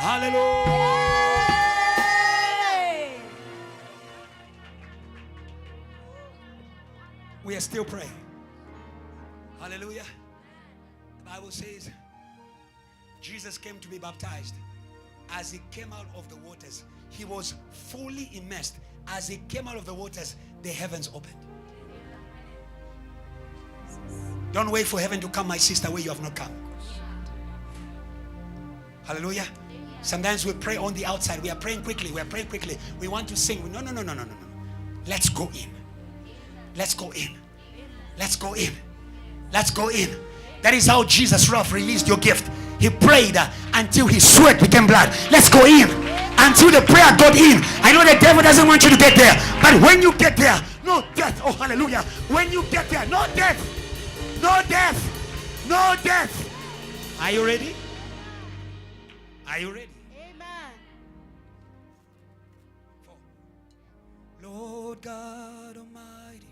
Hallelujah. We are still praying. Hallelujah. The Bible says Jesus came to be baptized. As he came out of the waters, he was fully immersed. As he came out of the waters, the heavens opened. Don't wait for heaven to come, my sister, where you have not come. Hallelujah. Sometimes we pray on the outside. We are praying quickly. We are praying quickly. We want to sing. No. Let's go in. Let's go in. Let's go in. Let's go in. That is how Jesus released your gift. He prayed until his sweat became blood. Let's go in. Until the prayer got in. I know the devil doesn't want you to get there. But when you get there, no death. Oh, hallelujah. When you get there, no death. No death. No death. Are you ready? Are you ready? Amen. Lord God Almighty,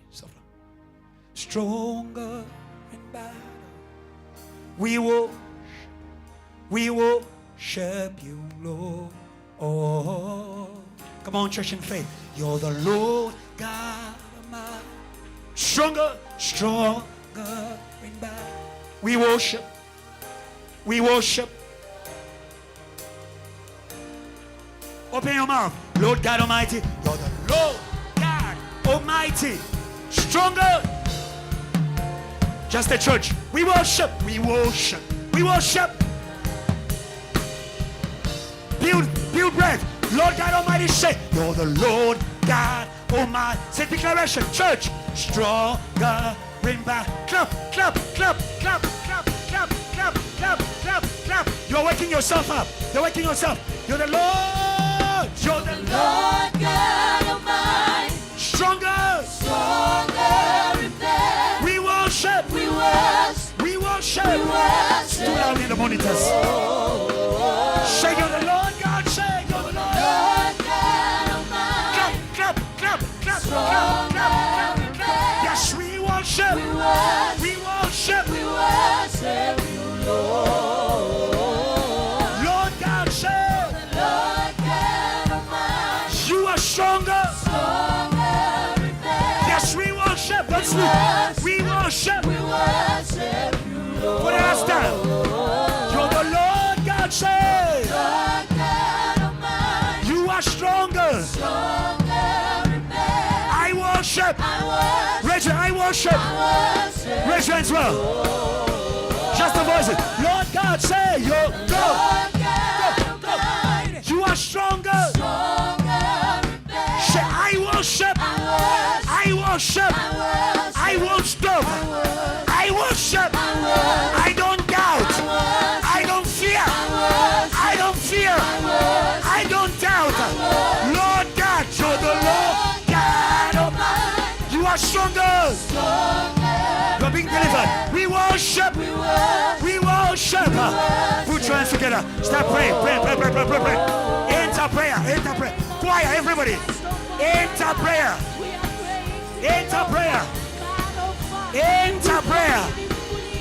stronger in battle. We worship you, Lord. Oh, come on, church in faith. You're the Lord God Almighty, stronger in battle. We worship. Open your mouth. Lord God Almighty, you're the Lord God Almighty, stronger. Just the church. We worship. Build breath. Lord God Almighty, say, you're the Lord God Almighty. Say declaration. Church, stronger in battle. Clap. You're waking yourself up. You're the Lord. You're the Lord God Almighty, stronger in battle. We worship. Too loud in the monitors. Say you're the Lord God. Say you're the Lord God Almighty, Clap. Yes, we worship. we worship you, Lord. Lord God, say Lord God Almighty, you are stronger. in battle. Yes, we worship. Don't sleep. We worship. you, Lord. For the last time. You're the Lord God, say Lord God Almighty, you are stronger. in battle. I worship. Raise your, I worship. Raise your hands well. Just the voices. Lord God, say you go. Lord God Almighty, You are stronger. in battle. Say I worship. I worship. I won't stop. I worship. I don't doubt. I don't fear. I don't fear. I don't doubt. Lord God, you're the Lord God Almighty. You are stronger. You're being delivered. We worship. We worship. Put your hands together. Start praying. Pray. Enter prayer. Choir, everybody. Enter prayer.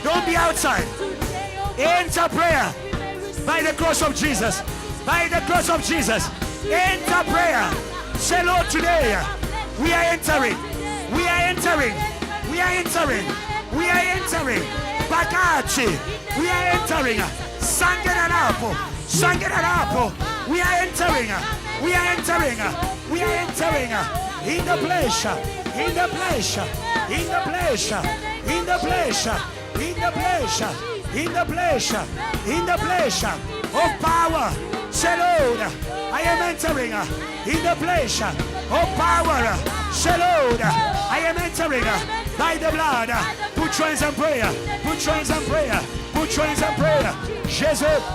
Don't be outside. Enter prayer. By the cross of Jesus. Enter prayer. Say, Lord, today we are entering. Bakachi. We are entering. Sangeranapo. We are entering. In the place of power. Say, Lord, I am entering in the place of power. Say, Lord, I am entering by the blood. Put your hands in prayer. Jesus.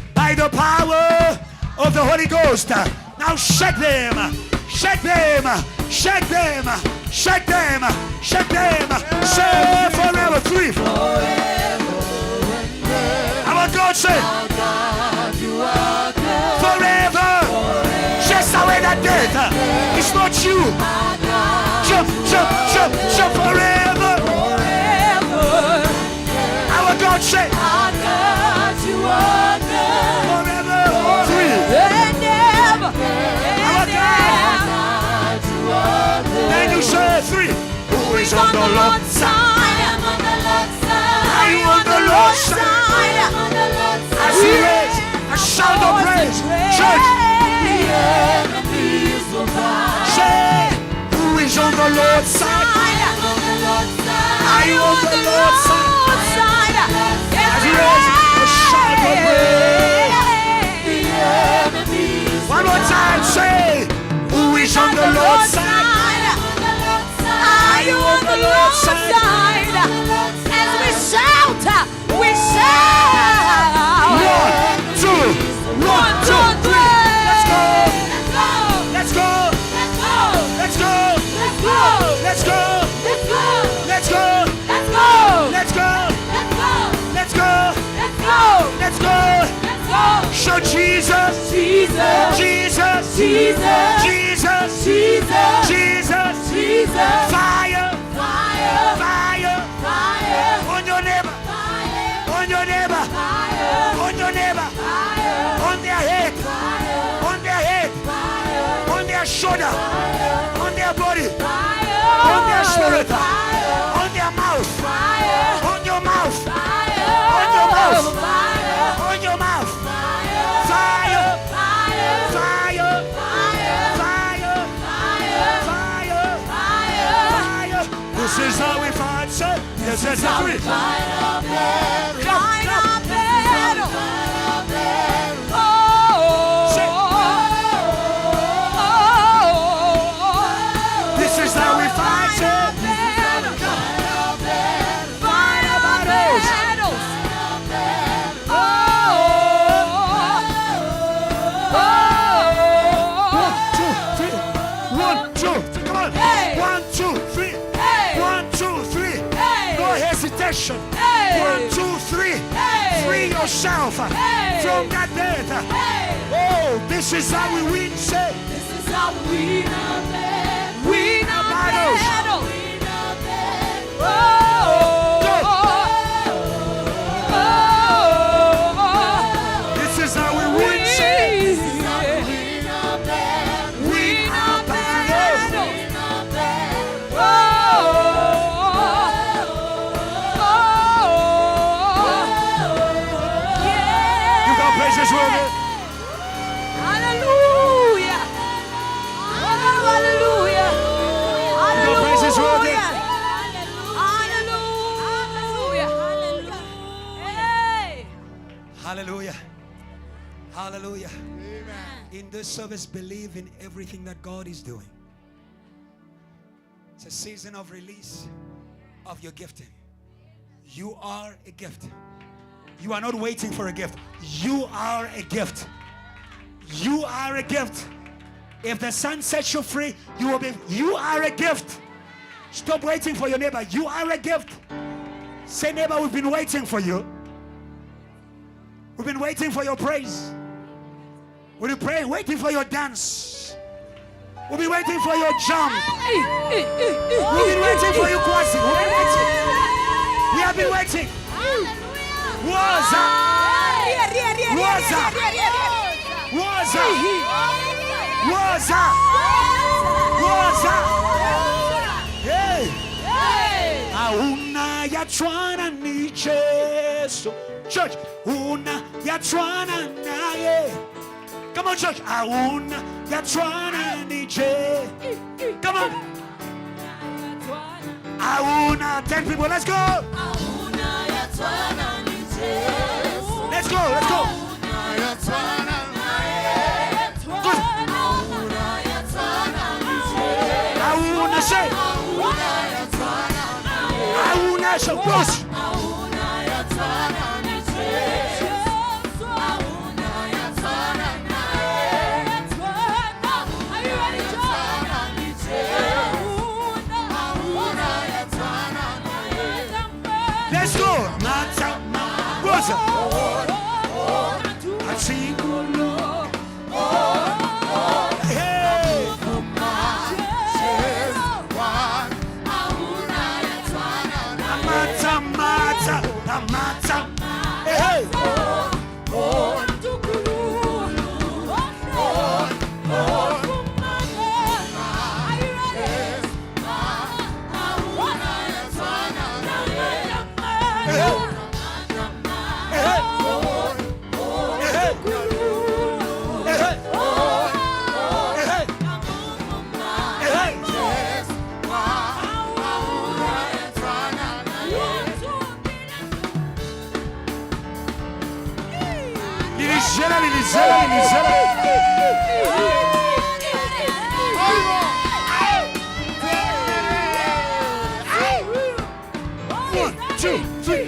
by the power of the Holy Ghost. Now shake them, shake them, shake them, shake them, shake them. Say forever, 3. Our God say, forever. Chase away that death. It's not you. Jump, jump, jump, jump forever. Our God say, forever. 3. Our God. Then you say 3. Who is on the Lord's side? Are you on the Lord's side? As he raised a shout of praise. Church. Say, who is on the Lord's side? Are you on the Lord's side? As he raised a shout of praise. One more time, say, who is on the Lord's side? Are you on the Lord's side? As we shout, we shout. 1, 2, 1, 2, 3. Let's go. Let's go. Let's go. Let's go. Let's go. Let's go. Let's go. Let's go. Show Jesus. Jesus. Jesus. Jesus. Jesus. Fire. Fire. On your neighbor. On your neighbor. On your neighbor. On their head. On their head. On their shoulder. On their body. On their spirit. On their mouth. On your mouth. On your mouth. On your mouth. Fire. Fire. Fire. Fire. This is how we fight, sir. This is how we fight. This is how we fight, sir. Hesitation. 1, 2, 3. Free yourself from that death. Oh, this is how we win. Say, this is how we win our battles. Win our battles. This is how we win. Say, win our battles. Hallelujah. Hallelujah. Hallelujah. Hallelujah. Hey. Hallelujah. Hallelujah. In this service, believe in everything that God is doing. It's a season of release of your gifting. You are a gift. You are not waiting for a gift. You are a gift. You are a gift. If the Son sets you free, you will be. You are a gift. Stop waiting for your neighbor. You are a gift. Say, neighbor, we've been waiting for you. We've been waiting for your praise. We've been praying, waiting for your dance. We've been waiting for your jump. We've been waiting for you, Kwasi. We've been waiting. We have been waiting. Waza. Waza. Waza. Waza. Waza. Hey. Auna ya chwana ni Jesu. Church. Una ya chwana naye. Come on, church. Auna ya chwana ni Jesu. Come on. Auna. 10 people. Let's go. Let's go. Let's go. Good. Auna say. Auna say. Push. One, two, three.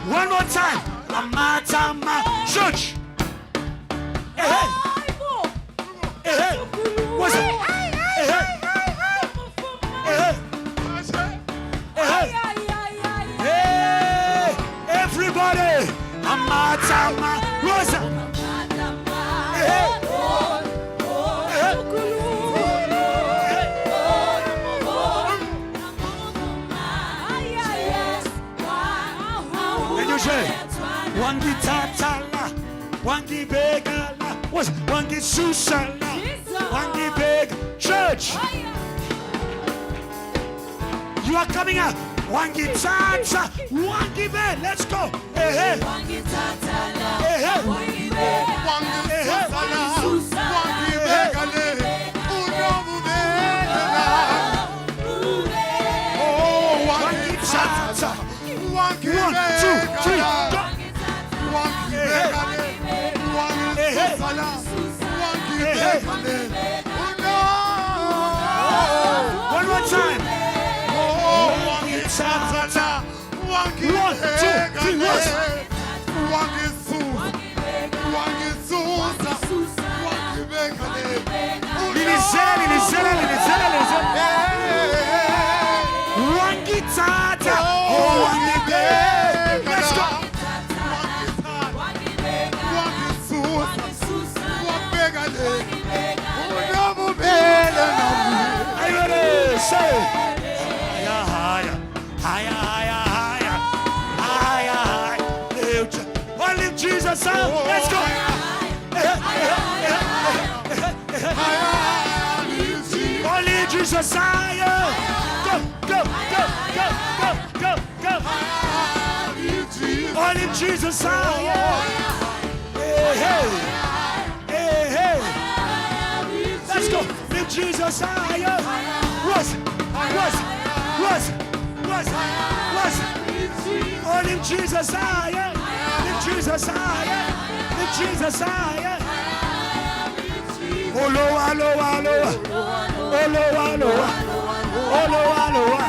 One more time. Church. What's it? Everybody. What's it? Wangi tatala, wangi begala, what's wangi susala, wangi beg. Church, you are coming out. Wangi tata, wangi beg. Let's go. Wangi tatala, wangi beg, wangi susala, wangi begale, oh, wangi tata, wangi beg. 1, 2, 3, go. One more time. 1, 2, Jesus up. Let's go. Only Jesus higher. Go, go, go, go, go, go, go. Only Jesus higher. Hey, hey, hey, hey. Let's go. Lift Jesus higher. Was. Only Jesus higher. Jesus higher, lift Jesus higher. Oh, loa, loa, loa. Oh, loa, loa. Oh, loa, loa.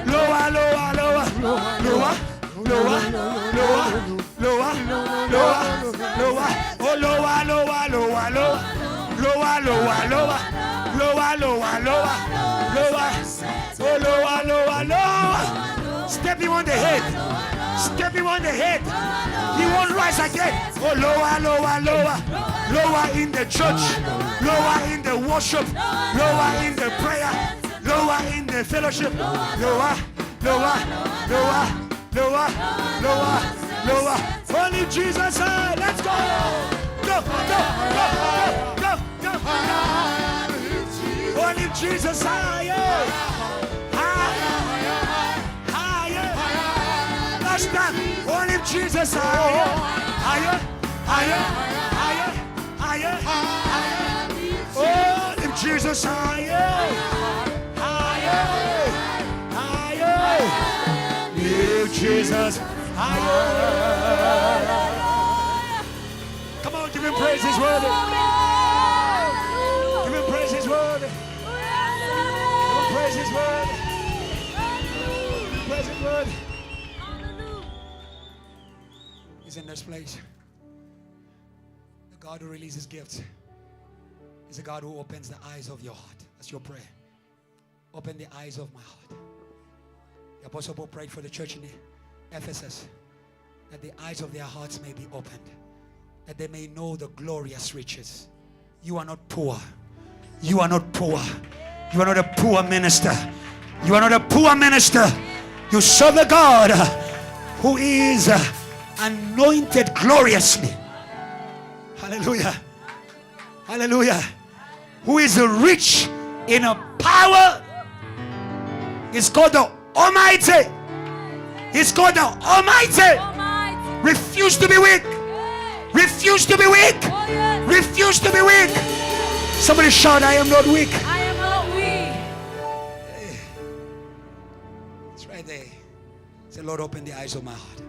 Loa, loa, loa. Loa, loa, loa. Loa, loa, loa. Oh, loa, loa, loa, loa. Loa, loa, loa. Loa, loa, loa. Loa. Oh, loa, loa, loa. Step him on the head. Step him on the head. He won't rise again. Oh, lower, lower, lower. Lower in the church. Lower in the worship. Lower in the prayer. Lower in the fellowship. Lower, lower, lower, lower, lower, lower. Only Jesus high. Let's go. Go, go, go, go, go, go. Only Jesus higher. Only Jesus higher, higher, higher, higher, higher, higher. Only Jesus higher, higher, higher. Lift Jesus higher. Come on, give him praise, he's worthy. Give him praise, he's worthy. Give him praise, he's worthy. Give him praise, he's worthy. Is in this place. The God who releases gifts is a God who opens the eyes of your heart. That's your prayer. Open the eyes of my heart. The Apostle Paul prayed for the church in Ephesus that the eyes of their hearts may be opened, that they may know the glorious riches. You are not poor. You are not poor. You are not a poor minister. You are not a poor minister. You serve a God who is anointed gloriously. Hallelujah. Hallelujah. Who is rich in a power. It's called the Almighty. It's called the Almighty. Refuse to be weak. Refuse to be weak. Refuse to be weak. Somebody shout, I am not weak. I am not weak. It's right there. Say, Lord, open the eyes of my heart.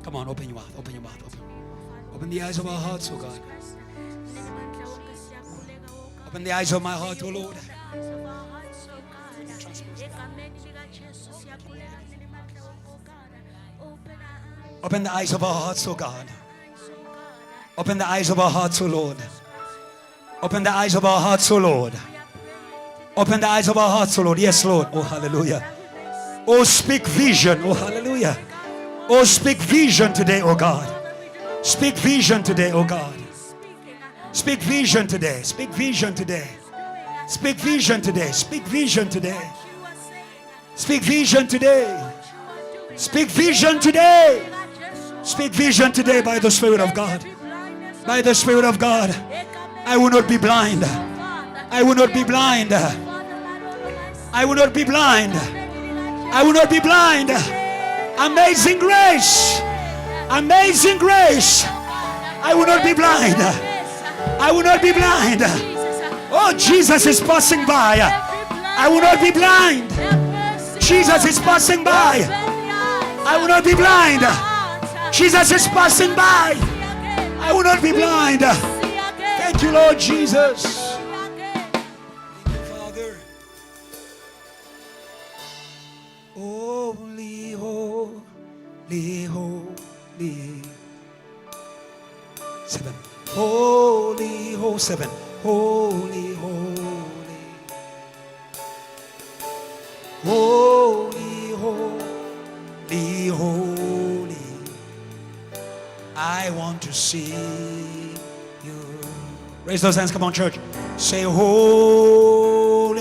Come on, open your mouth. Open your mouth. Open the eyes of our hearts, oh God. Open the eyes of my heart, oh Lord. Open the eyes of our hearts, oh God. Open the eyes of our hearts, oh Lord. Open the eyes of our hearts, oh Lord. Open the eyes of our hearts, oh Lord. Yes, Lord. Oh, hallelujah. Oh, speak vision. Oh, hallelujah. Oh, speak vision today, oh God. Speak vision today, oh God. Speak vision today. Speak vision today. Speak vision today. Speak vision today. Speak vision today. Speak vision today. Speak vision today by the Spirit of God. By the Spirit of God. I will not be blind. I will not be blind. I will not be blind. I will not be blind. Amazing grace. Amazing grace. I will not be blind. I will not be blind. Oh, Jesus is passing by. I will not be blind. Jesus is passing by. I will not be blind. Jesus is passing by. I will not be blind. Thank you, Lord Jesus. Thank you, Father. Holy, holy, holy. 7. Holy, holy, 7. Holy, holy. Holy, holy, holy. I want to see you. Raise those hands, come on, church. Say, holy,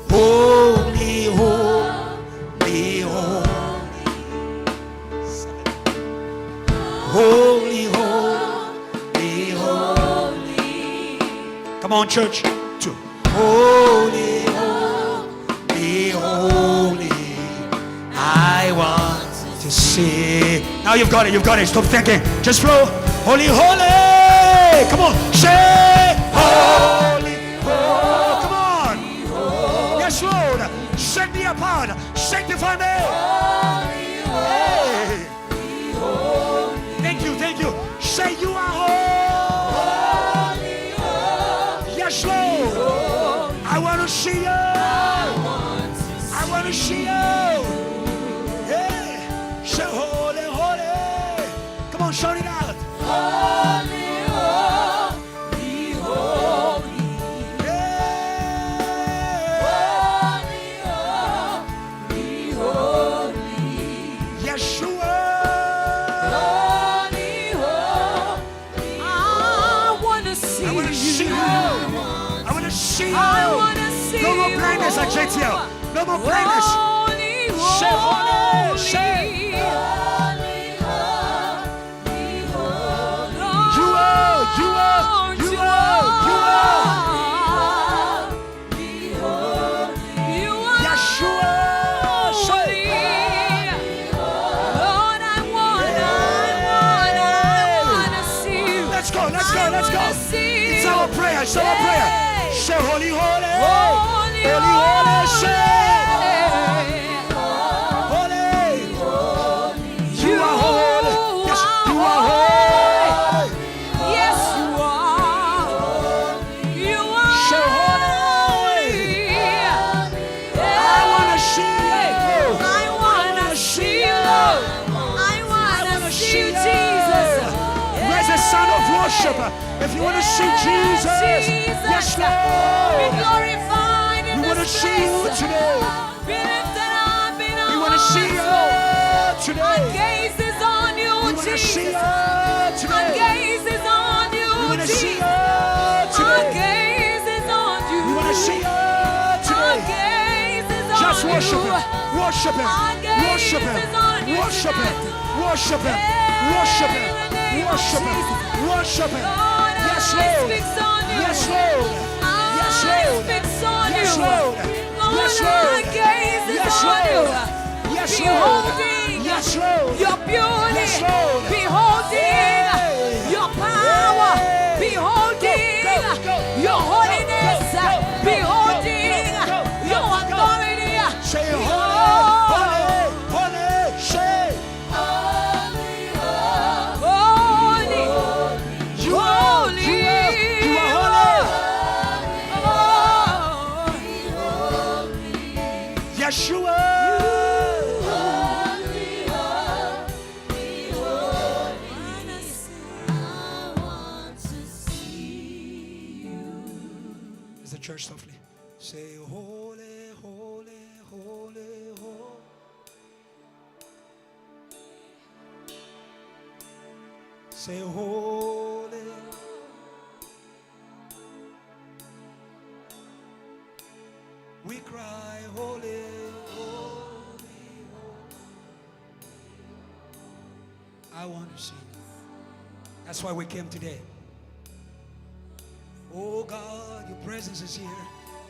holy, holy, holy. Holy, holy, holy. Come on, church. 2. Holy, holy, holy. I want to see. Now you've got it, you've got it. Stop thinking. Just flow. Holy, holy. Come on. Say, holy, holy. Come on. Yes, Lord. Set me apart. Sanctify me. Hey. Thank you, thank you. Say you are holy. Yes, Lord. I want to see you. I want to see you. Hey. Say holy, holy. Come on, shout it out. Holy, holy, holy. Yeah. Holy, holy, holy. Yeshua. Holy, holy. I want to see I want to see you. I want to see you. I want to see No more you. blindness at JTL. No more blindness. Holy, Say holy. Say. You are, you are, you are, you are. Yeshua. Say. Lord, I want to see you. Let's go, let's go, let's go. It's our prayer, it's our prayer. Say holy, holy. Holy, Holy, holy, say. Holy. You are holy. Yes, you are holy. Yes, you are. You are Say holy. I want to see you. I want to see you. I want to see you, Jesus. Where's the sound of worship? If you want to see Jesus, yes, Be Lord. glorified in We want to this see you place. today. Be lifted up in We our want to see hearts, you Lord. Our today. gaze is on you, We want to wanna see Jesus. you Our today. gaze is on you, We wanna see Jesus. you Our today. gaze is on you. We wanna see you Our today. gaze is Just on worship you. him. Worship him. Our gaze Worship him. is on you Worship him. tonight. Worship him. Yeah, Worship in him. the name of Worship him. Jesus. Worship him. Lord, Yes, I Lord. fix on you. Yes, Lord. Yes, I Lord. fix on Yes, you. Lord. Lord, Yes, our Lord. gaze is Yes, on you. Lord. Yes, Lord. Beholding Yes, Lord. your beauty. Yes, Lord. Beholding Hey. your power. Hey. Beholding Go, go, go, your go, holiness. go, go, go, Beholding go, go, go, your go. authority. Say holy, Behold. holy, holy. Say Holy. you are, you are, you are holy. Yes, you are. Is the church softly? Say holy, holy, holy, holy. Say holy. We cry holy, holy, holy. I want to see you. That's why we came today. Oh God, your presence is here.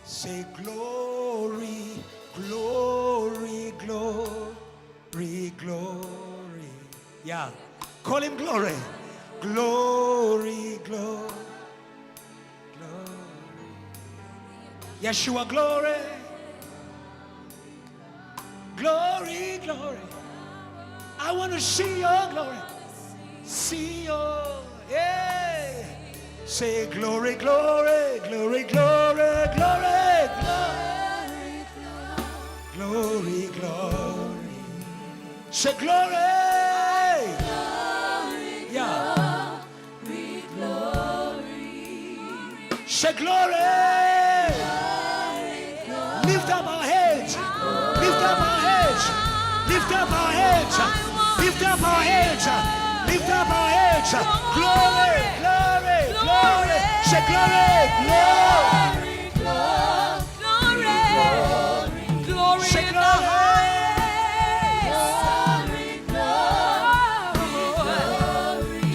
Say glory, glory, glory, glory. Yeah. Call him glory. Glory, glory, glory. Yeshua, glory. Glory, glory. I want to see your glory. See your, yeah. Say glory, glory, glory, glory, glory, glory, glory, glory. Say glory. Yeah. Say glory. Lift up our heads. Lift up our heads. Lift up our heads. Lift up our heads. Lift up our heads. Glory, glory, glory. Say glory, glory. Glory Say in the glory. highest.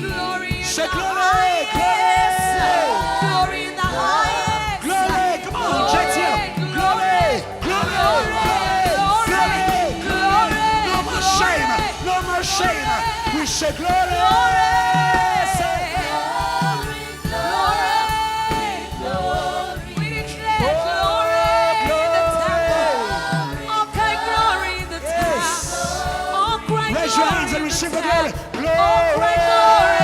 Glory in Say the glory, highest. Glory in the highest. Glory, come on, JTL. Glory, glory, glory, glory. No more shame, no more shame. We say glory. Say We declare glory in the temple. All kind glory in the temple. All kind raise your hands and glory in receive the the glory. temple. All kind glory.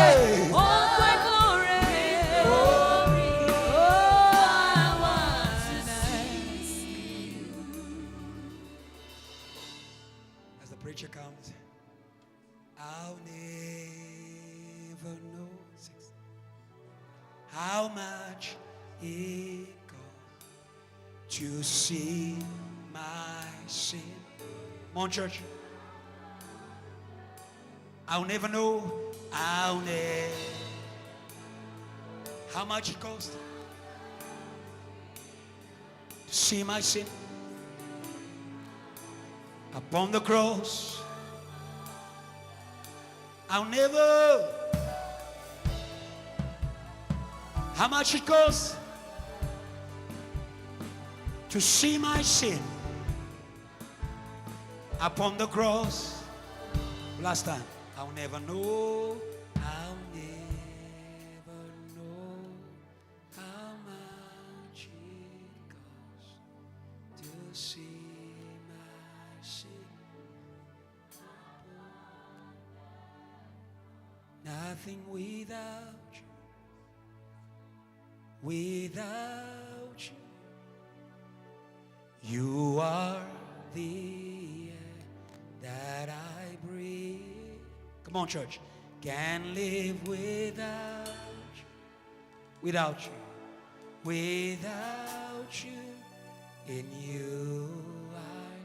Glory. All kind glory. Oh, I want to see you. As the preacher comes, I'll never know how much it costs to see my sin. Come on, church. I'll never know. I'll never. How much it costs to see my sin upon the cross. I'll never. How much it costs to see my sin upon the cross. Last time. I'll never know. I'll never know how much it costs to see my sin. Nothing without you. Without you. You are the air that I breathe. Come on, church. Can't live without you. Without you. Without you. In you I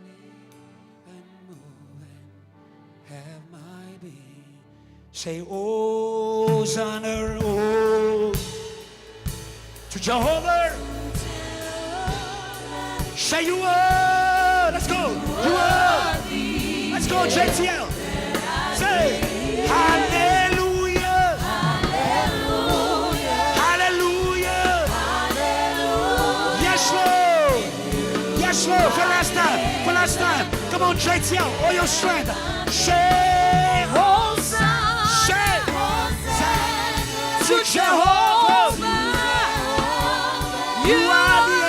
live and move and have my being. Say, Hosanna, oh, to Jehovah. Say you are. Let's go. You are. Let's go, JTL. Say, hallelujah. Hallelujah. Hallelujah. Hallelujah. Yes, Lord. Yes, Lord. For last time. For last time. Come on, JTL. All your strength. Say, Hosanna. Say, Hosanna to Jehovah. You are the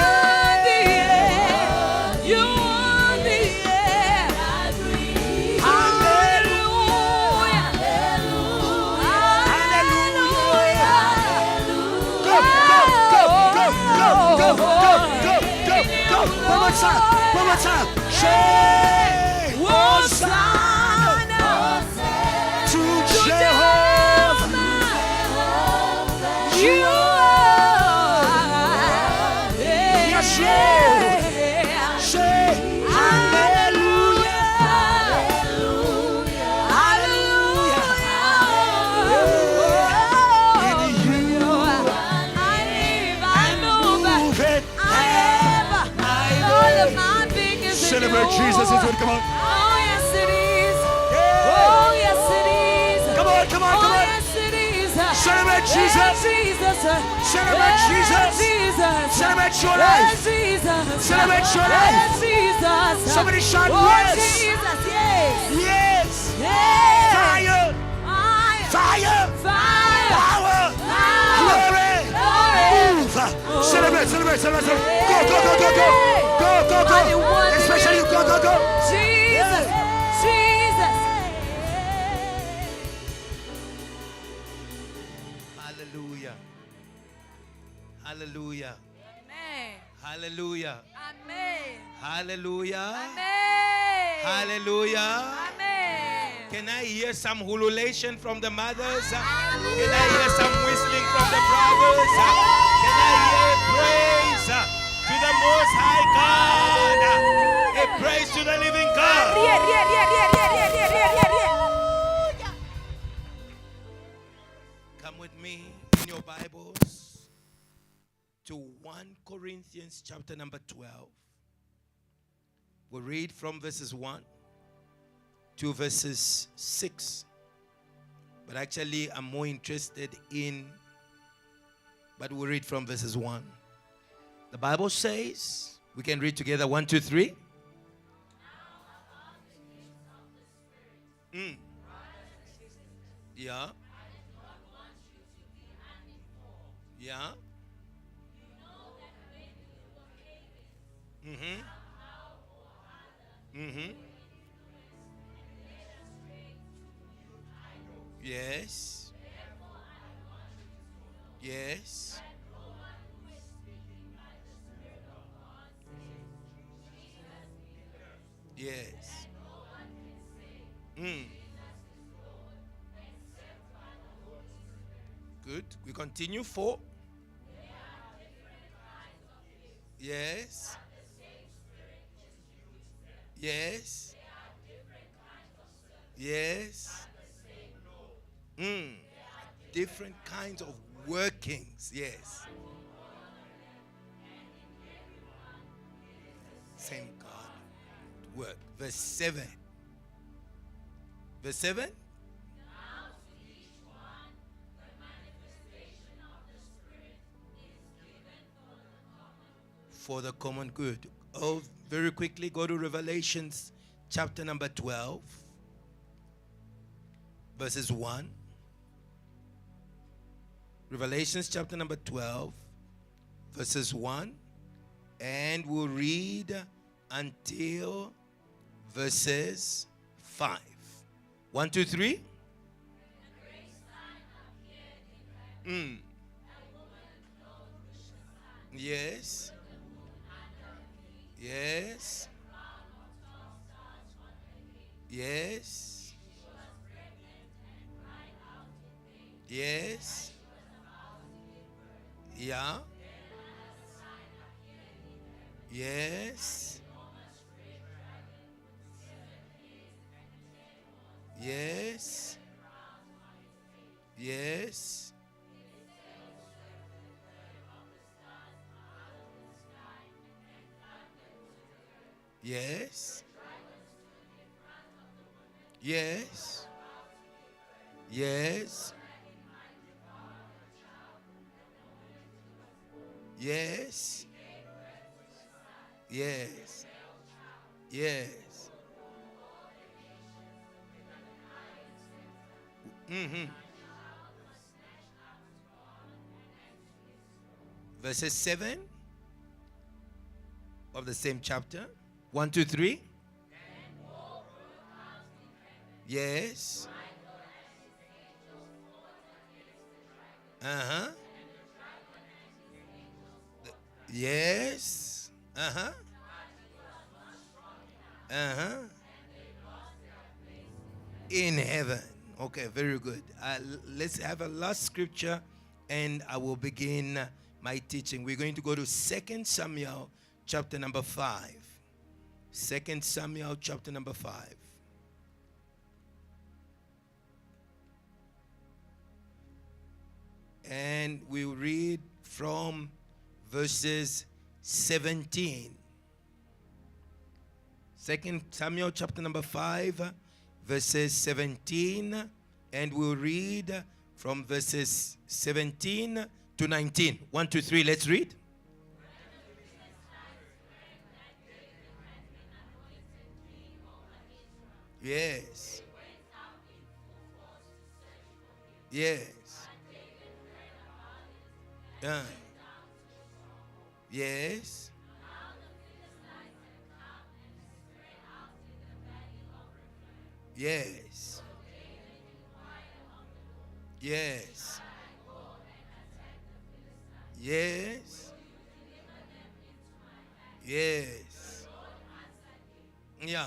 one more time. Say, Hosanna to Jehovah. You are. Yes, Lord. Say, hallelujah. Hallelujah. In you I live, I move it. Celebrate Jesus is good. Come on. Oh, yes, it is. Yeah. Oh, yes, it is. Come on, come on, come oh, on. Yes, it is. Celebrate Jesus. Yeah, Jesus. Celebrate Yeah, Jesus. Jesus. Celebrate your Yeah, life. Jesus. Celebrate your Yeah, life. Jesus. Somebody shout oh, yes. Jesus, yes. Yes. Yes. Fire. Fire. Fire. Power. Glory. Move. Celebrate, celebrate, celebrate. Go, go, go, go, go. Go, go, go. Especially you. Go, go, go. Jesus. Jesus. Hallelujah. Hallelujah. Amen. Hallelujah. Amen. Hallelujah. Amen. Hallelujah. Amen. Can I hear some hululation from the mothers? Can I hear some whistling from the brothers? Can I hear praise to the Most High God? A praise to the living God. Come with me in your Bibles to 1 Corinthians chapter number 12. We'll read from verses 1 to verses 6. But actually, I'm more interested in, but we'll read from verses 1. The Bible says, we can read together 1, 2, 3. Yeah. Yeah. Mm-hmm. Mm-hmm. Yes. Yes. Yes. Good. We continue. 4. Yes. Yes. Yes. Different kinds of workings. Yes. Same God. Work. Verse 7. Verse 7. For the common good. Oh, very quickly go to Revelations chapter number 12, verses 1. Revelations chapter number 12, verses 1. And we'll read until verses 5. 1, 2, 3. Yes. Yes. Yes. Yes. Yeah. Yes. Yes. Yes. Yes. Yes. Yes. Yes. Yes. Yes. Mm-hmm. Verses 7 of the same chapter. 1, 2, 3. Yes. Uh-huh. Yes. Uh-huh. Uh-huh. In heaven. Okay, very good. Let's have a last scripture and I will begin my teaching. We're going to go to 2 Samuel chapter number 5. 2 Samuel chapter number 5. And we'll read from verses 17. 2 Samuel chapter number 5, verses 17. And we'll read from verses 17 to 19. 1, 2, 3, let's read. Yes. Yes. Yes. Yes. Yes. Yes. Yes. Yeah.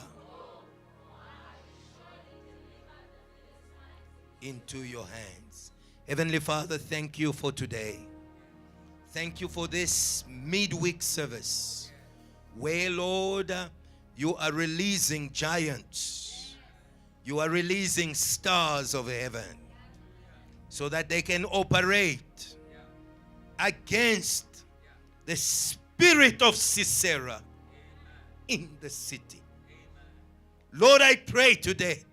Into your hands. Heavenly Father, thank you for today. Thank you for this midweek service where, Lord, you are releasing giants. You are releasing stars of heaven so that they can operate against the spirit of Sisera in the city. Lord, I pray today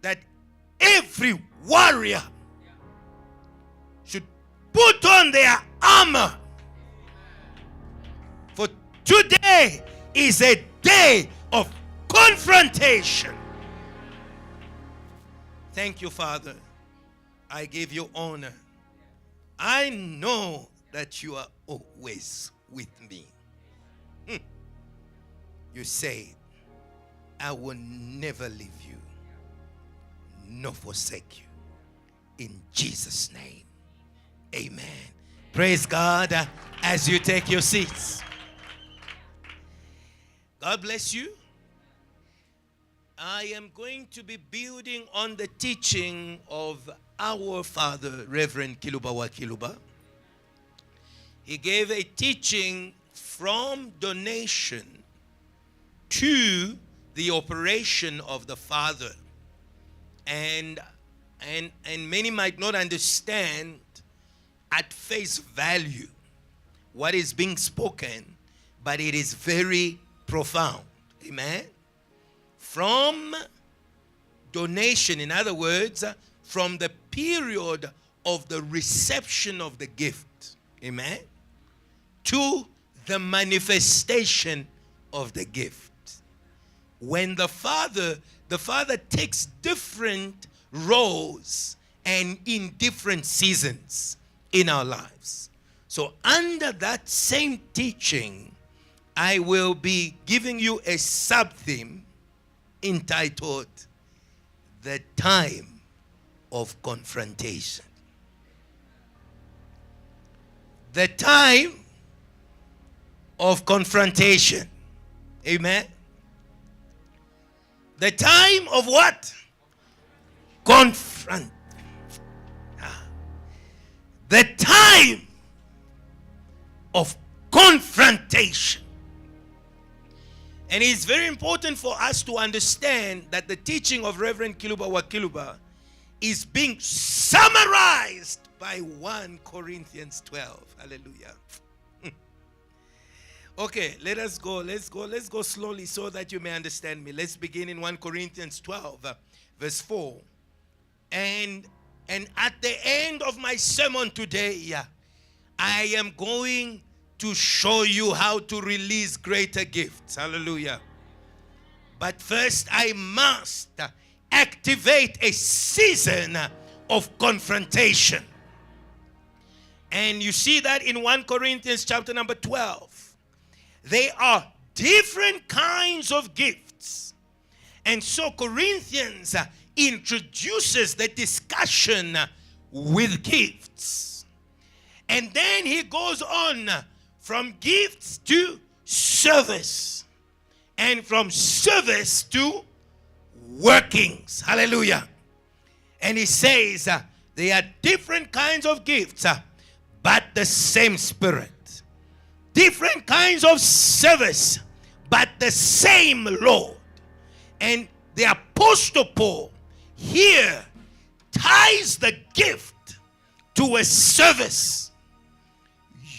that every warrior should put on their armor. For today is a day of confrontation. Thank you, Father. I give you honor. I know that you are always with me. You say, I will never leave you, nor forsake you. In Jesus' name, amen. Praise God as you take your seats. God bless you. I am going to be building on the teaching of our father, Reverend Kiluba. He gave a teaching from donation to the operation of the Father. And many might not understand at face value what is being spoken, but it is very profound. Amen. From donation, in other words, from the period of the reception of the gift, amen, to the manifestation of the gift. When the Father takes different roles and in different seasons in our lives. So under that same teaching, I will be giving you a sub-theme entitled The Time of Confrontation. The time of confrontation. Amen. The time of what? Confront. The time of confrontation. And it's very important for us to understand that the teaching of Reverend Kiluba is being summarized by 1 Corinthians 12. Hallelujah. Okay, let us go. Let's go slowly so that you may understand me. Let's begin in 1 Corinthians 12, verse 4. And at the end of my sermon today, I am going to show you how to release greater gifts. Hallelujah. But first, I must activate a season of confrontation. And you see that in 1 Corinthians chapter number 12. They are different kinds of gifts. And so Corinthians introduces the discussion with gifts. And then he goes on from gifts to service. And from service to workings. Hallelujah. And he says they are different kinds of gifts, but the same Spirit. Different kinds of service, but the same Lord. And the Apostle Paul here ties the gift to a service.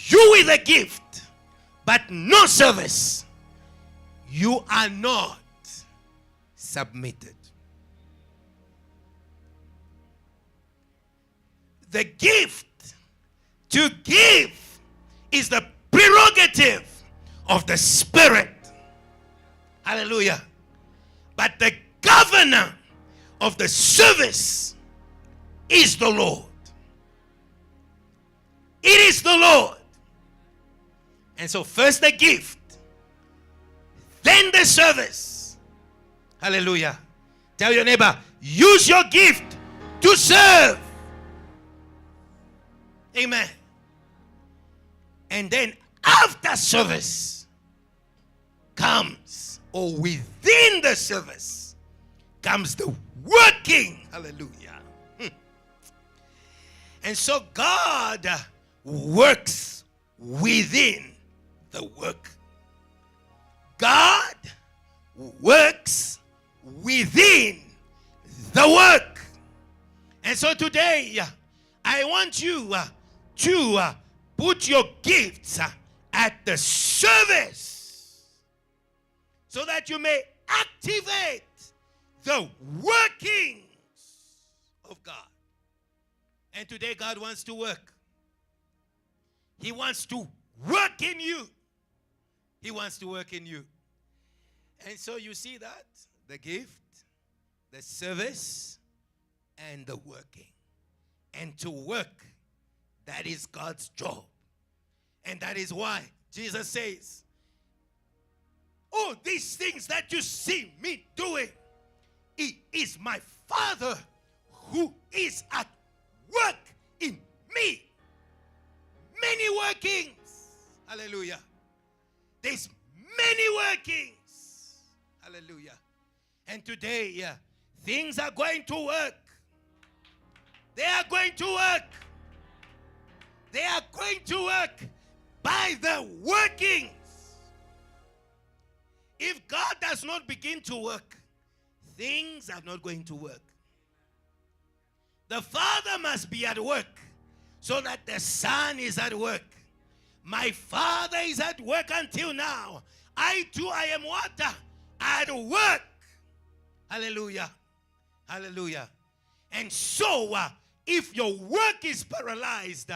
You with a gift, but no service. You are not submitted. The gift to give is the prerogative of the Spirit. Hallelujah. But the governor of the service is the Lord. It is the Lord. And so first the gift, then the service. Hallelujah. Tell your neighbor, use your gift to serve. Amen. And then after service comes, or within the service, comes the working. Hallelujah. And so God works within the work. God works within the work. And so today, I want you to put your gifts at the service so that you may activate the workings of God. And today God wants to work. He wants to work in you. He wants to work in you. And so you see that? The gift, the service, and the working. And to work, that is God's job. And that is why Jesus says, oh, these things that you see me doing, it is my Father who is at work in me. Many workings. Hallelujah. There's many workings. Hallelujah. And today, things are going to work. They are going to work. They are going to work by the workings. If God does not begin to work, things are not going to work. The Father must be at work so that the Son is at work. My Father is at work until now. I too, I am what? At work. Hallelujah. Hallelujah. And so, if your work is paralyzed,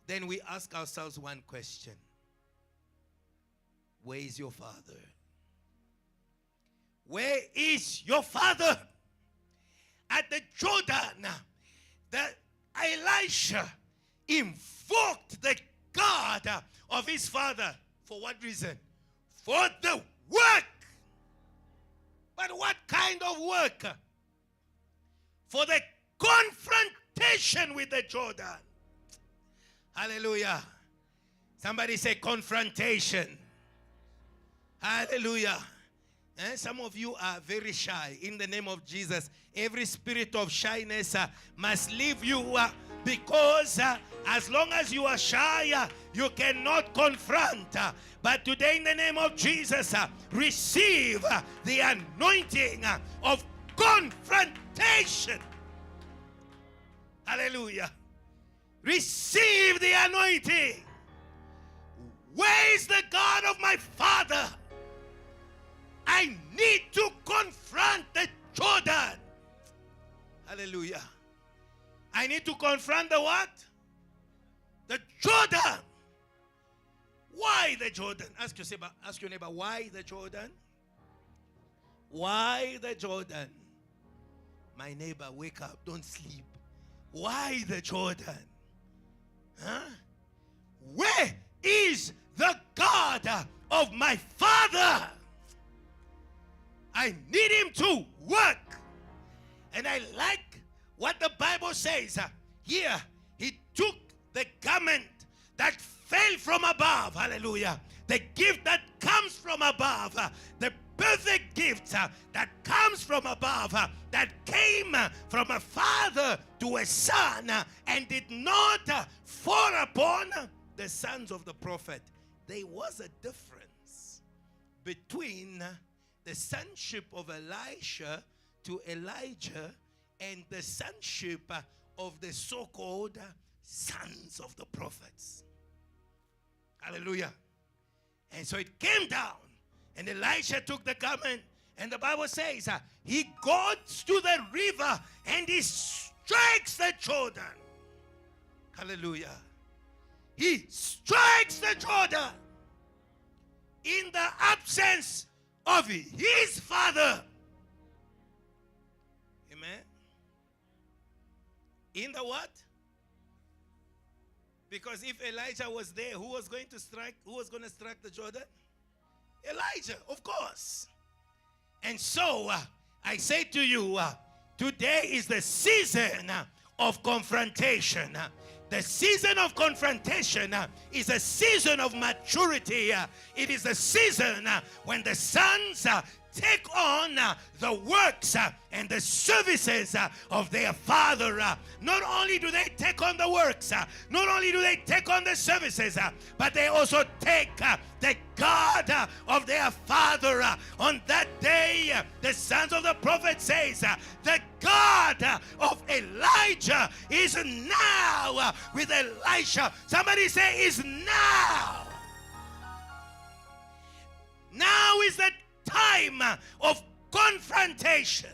then we ask ourselves one question. Where is your Father? Where is your Father? At the Jordan, that Elisha invoked the God of his father. For what reason? For the work. But what kind of work? For the confrontation with the Jordan. Hallelujah. Somebody say confrontation. Hallelujah. Some of you are very shy. In the name of Jesus, every spirit of shyness must leave you because as long as you are shy, you cannot confront. But today, in the name of Jesus, receive the anointing of confrontation. Hallelujah. Receive the anointing. Where is the God of my father? I need to confront the Jordan. Hallelujah. I need to confront the what? The Jordan. Why the Jordan? Ask your neighbor, why the Jordan? Why the Jordan? My neighbor, wake up, don't sleep. Why the Jordan? Huh? Where is the God of my father? I need him to work. And I like what the Bible says. Here, he took the garment that fell from above. Hallelujah. The gift that comes from above. The perfect gift that comes from above. That came from a father to a son. And did not fall upon the sons of the prophet. There was a difference between the sonship of Elisha to Elijah and the sonship of the so-called sons of the prophets. Hallelujah. And so it came down, and Elisha took the garment, and the Bible says he goes to the river and he strikes the Jordan. Hallelujah. He strikes the Jordan in the absence of his father. Amen. In the what? Because if Elijah was there, who was going to strike? Who was going to strike the Jordan? Elijah, of course. And so I say to you, today is the season of confrontation. The season of confrontation is a season of maturity. It is a season when the sons take on the works and the services of their father. Not only do they take on the works, not only do they take on the services, but they also take the God of their father. On that day, the sons of the prophet says, the God of Elijah is now with Elisha. Somebody say, is now. Now is the time of confrontation.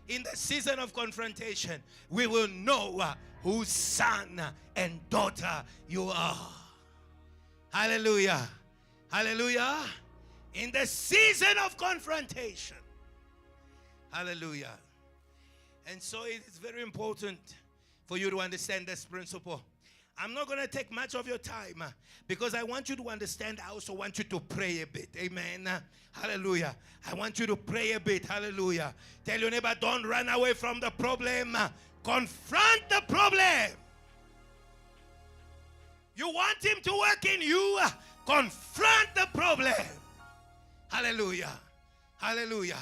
In the season of confrontation, we will know whose son and daughter you are. Hallelujah. Hallelujah. In the season of confrontation. Hallelujah. And so it is very important for you to understand this principle. I'm not going to take much of your time because I want you to understand. I also want you to pray a bit. Amen. Hallelujah. I want you to pray a bit. Hallelujah. Tell your neighbor, don't run away from the problem. Confront the problem. You want him to work in you? Confront the problem. Hallelujah. Hallelujah.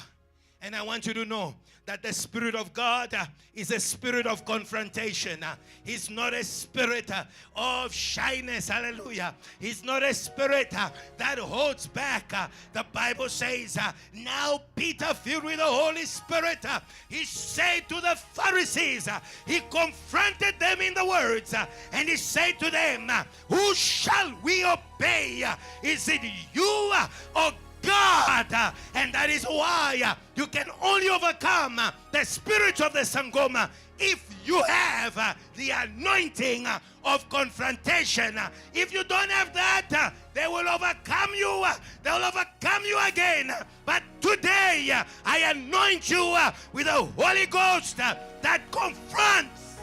And I want you to know that the Spirit of God is a spirit of confrontation. He's not a spirit of shyness. Hallelujah. He's not a spirit that holds back. The Bible says, now Peter, filled with the Holy Spirit, he said to the Pharisees, he confronted them in the words, and he said to them, who shall we obey? Is it you or God? And that is why you can only overcome the spirit of the Sangoma if you have the anointing of confrontation. If you don't have that, they will overcome you. They will overcome you again. But today, I anoint you with the Holy Ghost that confronts.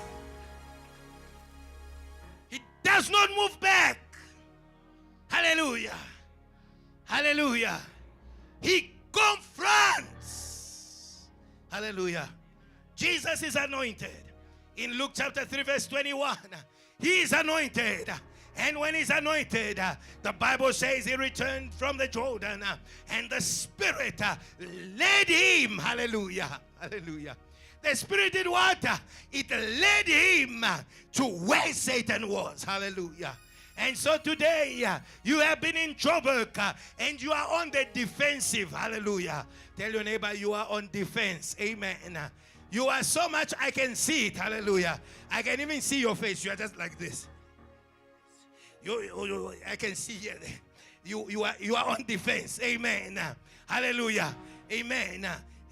It does not move back. Hallelujah. Hallelujah. He confronts. Hallelujah. Jesus is anointed. In Luke chapter 3 verse 21, he is anointed. And when he's anointed, the Bible says he returned from the Jordan and the Spirit led him. Hallelujah. Hallelujah. The Spirit did what? It led him to where Satan was. Hallelujah. And so today, you have been in trouble and you are on the defensive. Hallelujah. Tell your neighbor you are on defense. Amen. You are so much, I can see it. Hallelujah. I can even see your face. You are just like this. I can see here. You are on defense. Amen. Hallelujah. Amen.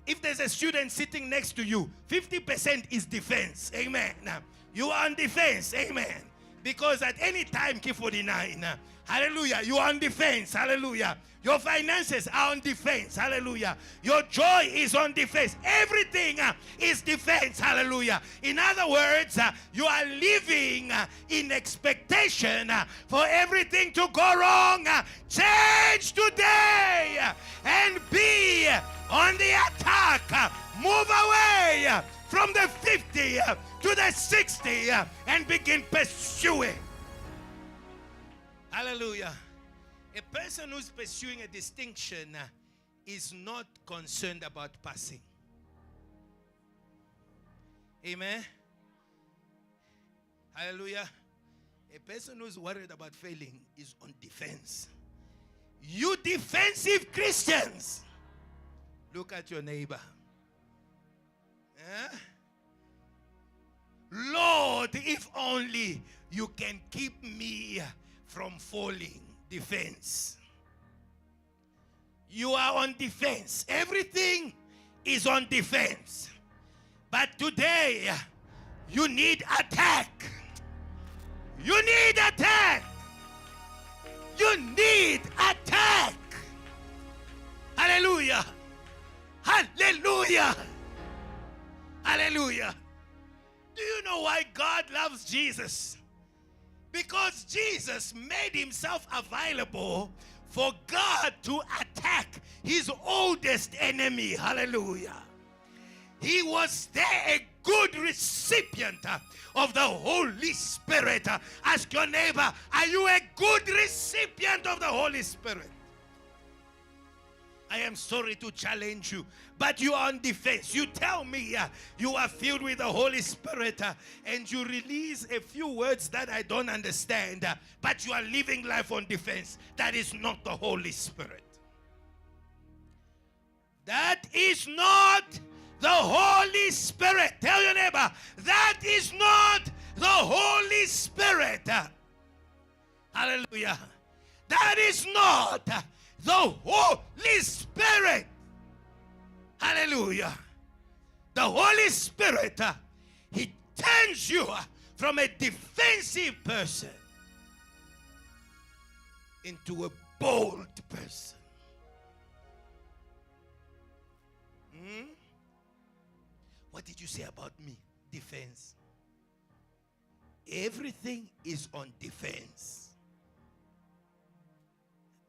If there's a student sitting next to you, 50% is defense. Amen. You are on defense. Amen. Because at any time, K49, hallelujah, you are on defense. Hallelujah. Your finances are on defense. Hallelujah. Your joy is on defense. Everything is defense. Hallelujah. In other words, you are living in expectation for everything to go wrong. Change today and be on the attack. Move away from the 50 to the 60 and begin pursuing. Hallelujah. A person who's pursuing a distinction is not concerned about passing. Amen. Hallelujah. A person who's worried about failing is on defense. You defensive Christians, look at your neighbor. Lord, if only you can keep me from falling. Defense. You are on defense. Everything is on defense. But today, you need attack. You need attack. You need attack. Hallelujah. Hallelujah. Hallelujah. Do you know why God loves Jesus? Because Jesus made himself available for God to attack his oldest enemy. Hallelujah. He was there, a good recipient of the Holy Spirit. Ask your neighbor, are you a good recipient of the Holy Spirit? I am sorry to challenge you, but you are on defense. You tell me you are filled with the Holy Spirit and you release a few words that I don't understand, but you are living life on defense. That is not the Holy Spirit. That is not the Holy Spirit. Tell your neighbor, that is not the Holy Spirit. Hallelujah. That is not the Holy Spirit. Hallelujah. The Holy Spirit, he turns you from a defensive person into a bold person. What did you say about me? Defense. Everything is on defense.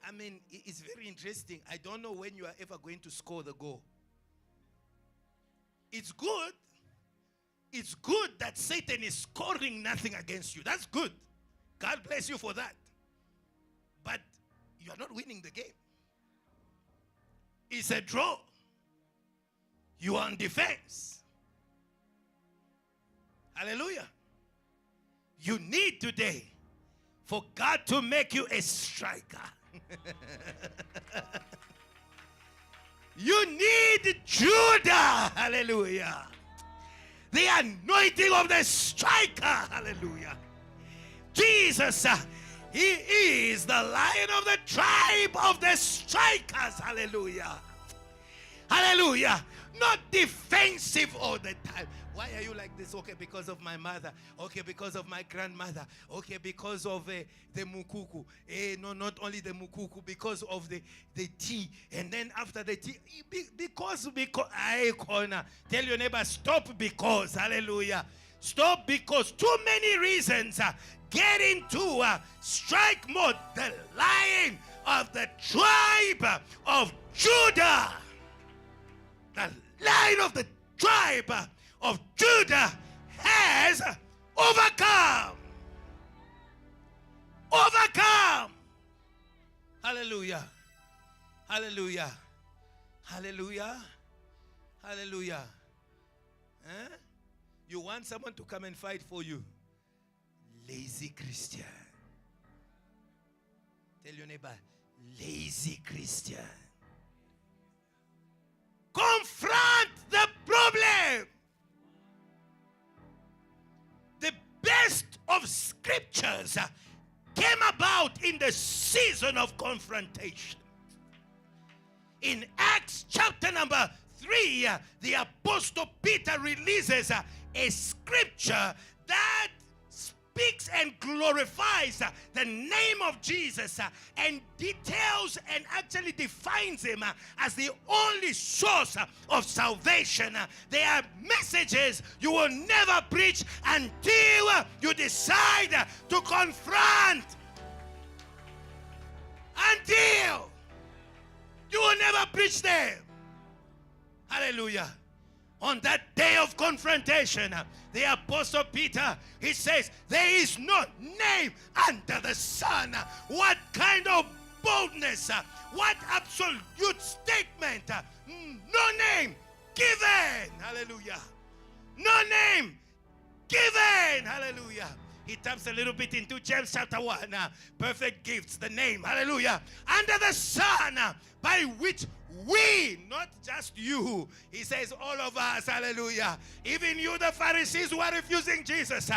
I mean, it's very interesting. I don't know when you are ever going to score the goal. It's good. It's good that Satan is scoring nothing against you. That's good. God bless you for that. But you are not winning the game. It's a draw. You are on defense. Hallelujah. You need today for God to make you a striker. You need Judah. Hallelujah. The anointing of the striker. Hallelujah. Jesus, he is the Lion of the tribe of the strikers. Hallelujah. Hallelujah. Not defensive all the time. Why are you like this? Okay, because of my mother. Okay, because of my grandmother. Okay, because of the mukuku. No, not only the mukuku, because of the tea. And then after the tea, because I corner. Tell your neighbor, stop because. Hallelujah. Stop because. Too many reasons. Get into strike mode. The Lion of the tribe of Judah. The Lion of the tribe of Judah has overcome. Overcome. Hallelujah. Hallelujah. Hallelujah. Hallelujah. Huh? You want someone to come and fight for you? Lazy Christian. Tell your neighbor, lazy Christian. Confront the problem. of scriptures came about in the season of confrontation. In Acts chapter number 3, the Apostle Peter releases a scripture that speaks and glorifies the name of Jesus and details and actually defines him as the only source of salvation. There are messages you will never preach until you decide to confront. Until you will never preach them. Hallelujah. On that day of confrontation, the Apostle Peter, he says, there is no name under the sun. What kind of boldness, what absolute statement, no name given. Hallelujah. No name given. Hallelujah. He taps a little bit into James chapter 1. Perfect gifts, the name. Hallelujah. Under the sun, by which we, not just you, he says all of us, hallelujah. Even you, the Pharisees who are refusing Jesus,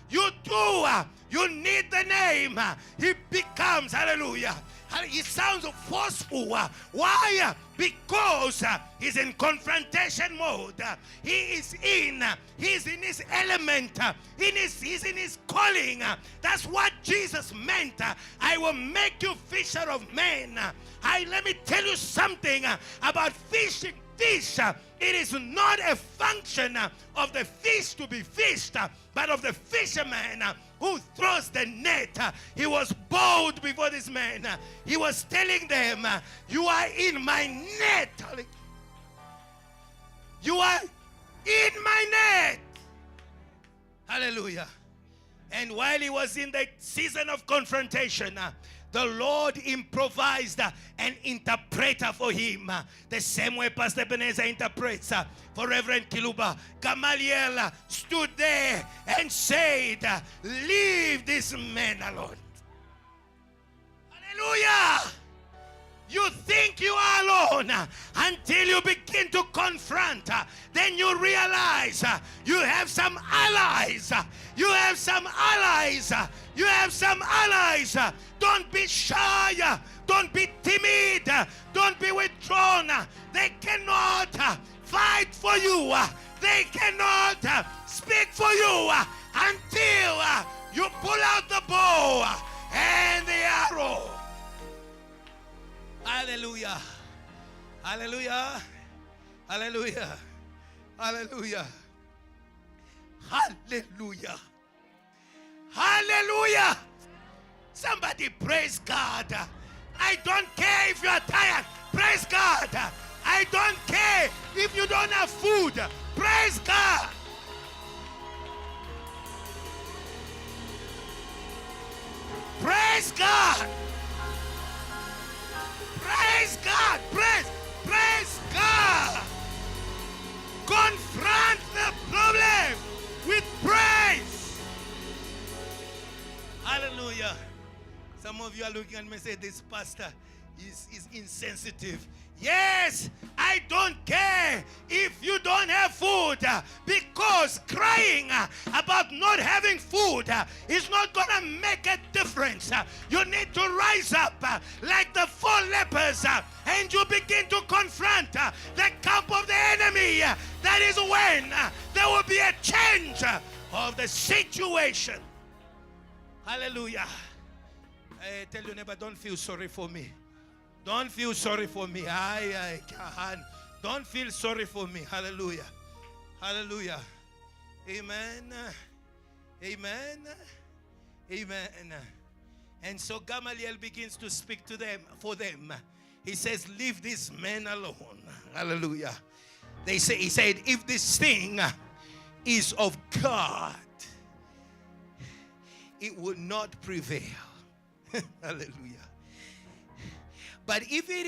you too, you need the name. He becomes, hallelujah. He sounds forceful. Why? Because he's in confrontation mode. He's in his element. He's in his calling. That's what Jesus meant. I will make you fisher of men. Let me tell you something about fishing. Fish, it is not a function of the fish to be fished, but of the fisherman who throws the net. He was bold before this man. He was telling them, you are in my net. You are in my net. Hallelujah. And while he was in the season of confrontation, the Lord improvised an interpreter for him. The same way Pastor Ebenezer interprets for Reverend Kiluba. Gamaliel stood there and said, leave this man alone. Hallelujah. You think you are alone until you begin to confront. Then you realize you have some allies. You have some allies. You have some allies. Don't be shy. Don't be timid. Don't be withdrawn. They cannot fight for you. They cannot speak for you until you pull out the bow and the arrow. Hallelujah. Hallelujah. Hallelujah. Hallelujah. Hallelujah. Hallelujah. Somebody praise God. I don't care if you are tired. Praise God. I don't care if you don't have food. Praise God. Praise God. Praise God. Praise God. Confront the problem with praise. Hallelujah. Some of you are looking at me and say, this pastor is insensitive. Yes, I don't care if you don't have food, because crying about not having food is not going to make a difference. You need to rise up like the 4 lepers and you begin to confront the camp of the enemy. That is when there will be a change of the situation. Hallelujah. I tell you, neighbor, don't feel sorry for me. Don't feel sorry for me. Don't feel sorry for me. Hallelujah. Hallelujah. Amen. Amen. Amen. And so Gamaliel begins to speak to them, for them. He says, leave this man alone. Hallelujah. He said, if this thing is of God, it will not prevail. Hallelujah. But if it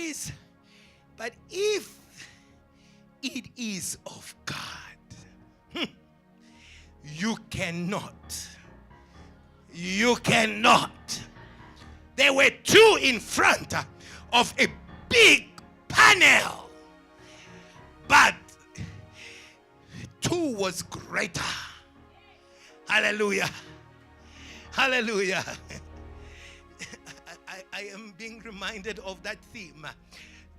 is of God, you cannot. There were 2 in front of a big panel, but 2 was greater. Hallelujah. Hallelujah. I am being reminded of that theme.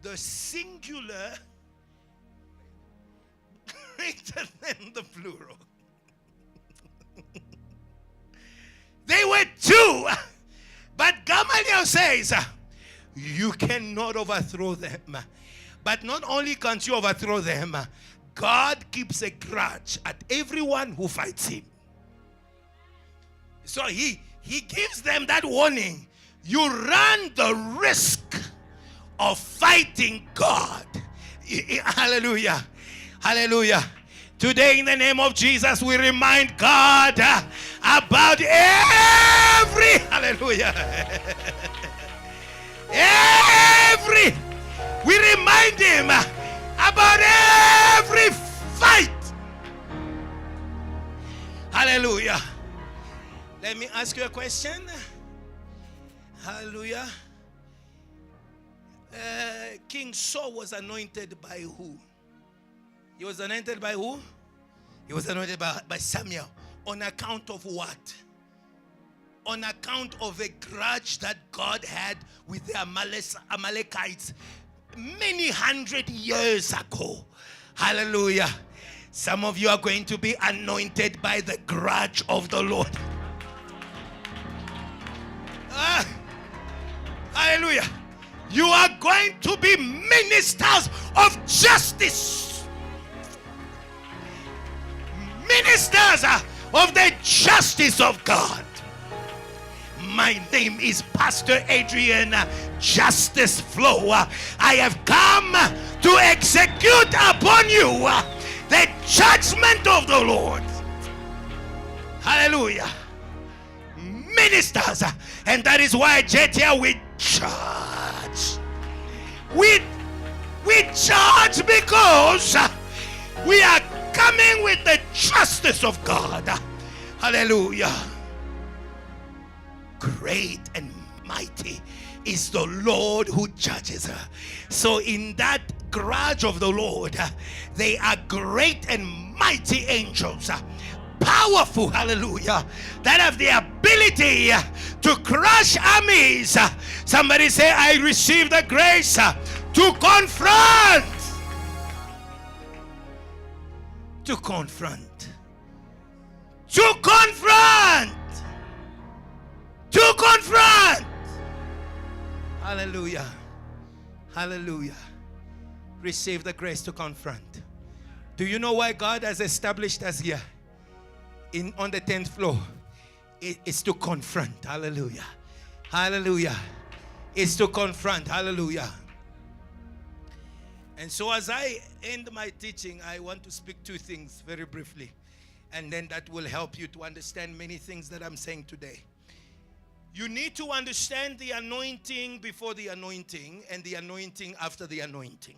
The singular greater than the plural. They were two. But Gamaliel says, you cannot overthrow them. But not only can't you overthrow them, God keeps a grudge at everyone who fights him. So he gives them that warning. You run the risk of fighting God. Hallelujah. Hallelujah. Today, in the name of Jesus, we remind God about every, hallelujah, we remind him about every fight. Hallelujah. Let me ask you a question. Hallelujah. King Saul was anointed by who? He was anointed by who? He was anointed by Samuel. On account of what? On account of a grudge that God had with the Amalekites many hundred years ago. Hallelujah. Some of you are going to be anointed by the grudge of the Lord. Hallelujah. You are going to be ministers of justice. Ministers of the justice of God. My name is Pastor Adrian Justice Flow. I have come to execute upon you the judgment of the Lord. Hallelujah. Ministers. And that is why JTL we charge. We charge because we are coming with the justice of God. Hallelujah. Great and mighty is the Lord who judges her. So in that grudge of the Lord, they are great and mighty angels, powerful, hallelujah, that have the ability to crush armies. Somebody say, I receive the grace to confront. To confront. To confront. To confront. Hallelujah. Hallelujah. Receive the grace to confront. Do you know why God has established us here on the 10th floor? It's to confront. Hallelujah. Hallelujah. It's to confront. Hallelujah. And so as I end my teaching, I want to speak two things very briefly. And then that will help you to understand many things that I'm saying today. You need to understand the anointing before the anointing and the anointing after the anointing.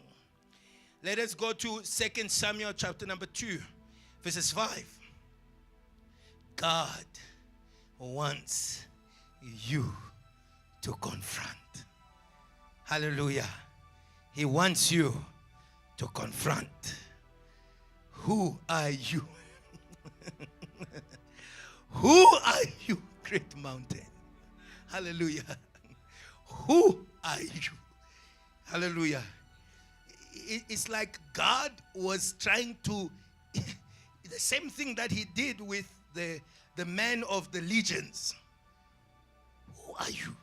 Let us go to 2 Samuel chapter number 2, verses 5. God wants you to confront. Hallelujah. He wants you to confront. Who are you? Who are you, great mountain? Hallelujah. Who are you? Hallelujah. It's like God was trying to, the same thing that he did with the men of the legions. Who are you?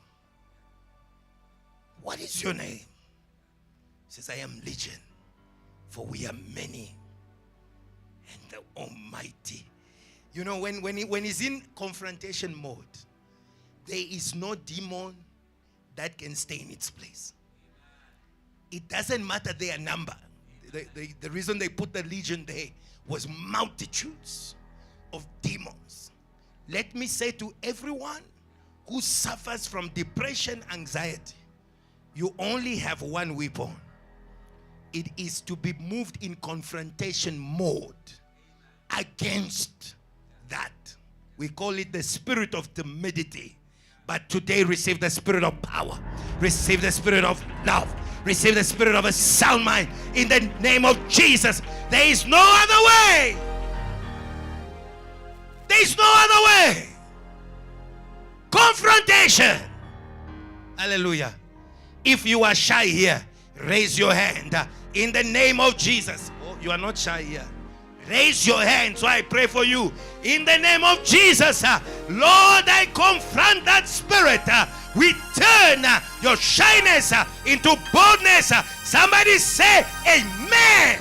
What is your name? He says, I am Legion, for we are many, and the Almighty. You know, when he's in confrontation mode, there is no demon that can stay in its place. It doesn't matter their number. The reason they put the legion there was multitudes of demons. Let me say to everyone who suffers from depression, anxiety, you only have one weapon. It is to be moved in confrontation mode against that. We call it the spirit of timidity. But today, receive the spirit of power. Receive the spirit of love. Receive the spirit of a sound mind. In the name of Jesus, there is no other way. There is no other way. confrontation. Hallelujah. If you are shy here, raise your hand in the name of Jesus. Oh, you are not shy here. Raise your hand so I pray for you. In the name of Jesus, Lord, I confront that spirit. We turn your shyness into boldness. Somebody say amen.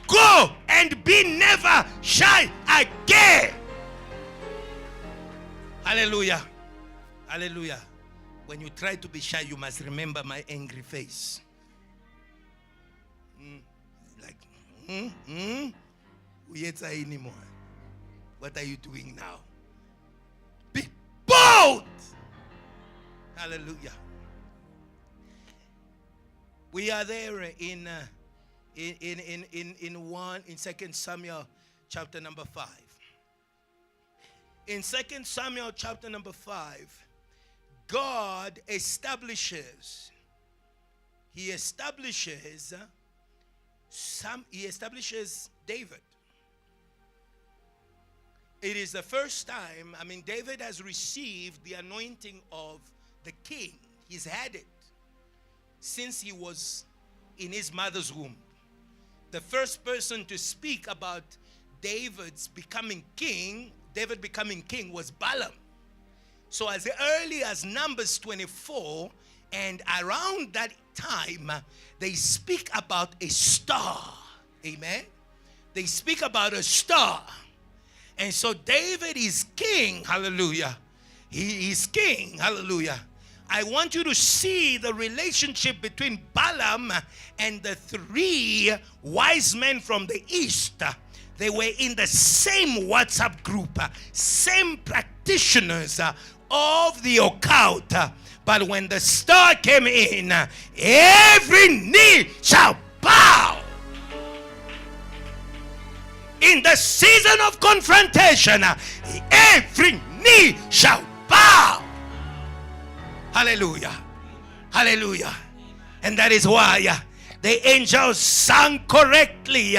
Go and be never shy again. Hallelujah. Hallelujah. When you try to be shy, you must remember my angry face. Anymore. What are you doing now? Be bold. Hallelujah. We are there in 2 Samuel chapter number 5. In 2 Samuel chapter number 5, God establishes David. It is the first time, David has received the anointing of the king. He's had it since he was in his mother's womb. The first person to speak about David becoming king was Balaam. So as early as Numbers 24, and around that time, they speak about a star. Amen. They speak about a star. And so David is king. Hallelujah. He is king. Hallelujah. I want you to see the relationship between Balaam and the three wise men from the east. They were in the same WhatsApp group, same practitioners of the occult. But when the star came in, every knee shall bow. In the season of confrontation, every knee shall bow. Hallelujah. Hallelujah. And that is why the angels sang correctly.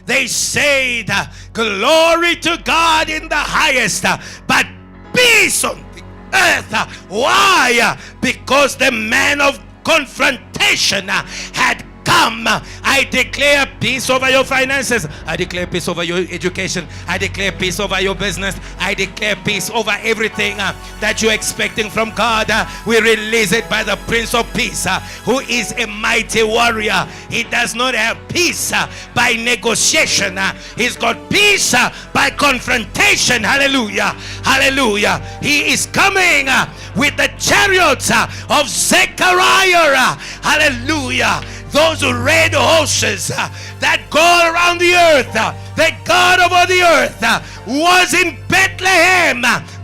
They said, glory to God in the highest, but peace on the earth. Why? Because the man of confrontation had come. I declare peace over your finances. I declare peace over your education. I declare peace over your business. I declare peace over everything that you're expecting from God. We release it by the Prince of Peace, who is a mighty warrior. He does not have peace by negotiation. He's got peace by confrontation. Hallelujah. Hallelujah. He is coming with the chariots of Zechariah. Hallelujah. Those red horses that go around the earth, the God over the earth was in Bethlehem.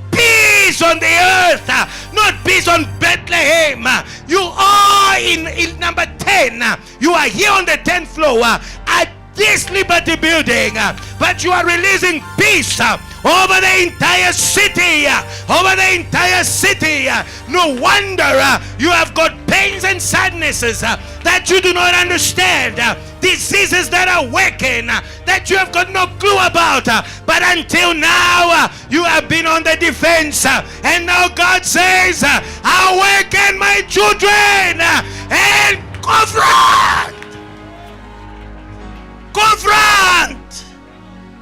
Peace on the earth, not peace on Bethlehem. You are in number 10. You are here on the 10th floor at this Liberty building, but you are releasing peace over the entire city. Over the entire city. No wonder you have got pains and sadnesses that you do not understand. Diseases that are working that you have got no clue about. But until now, you have been on the defense. And now God says, awaken my children and confront. Confront.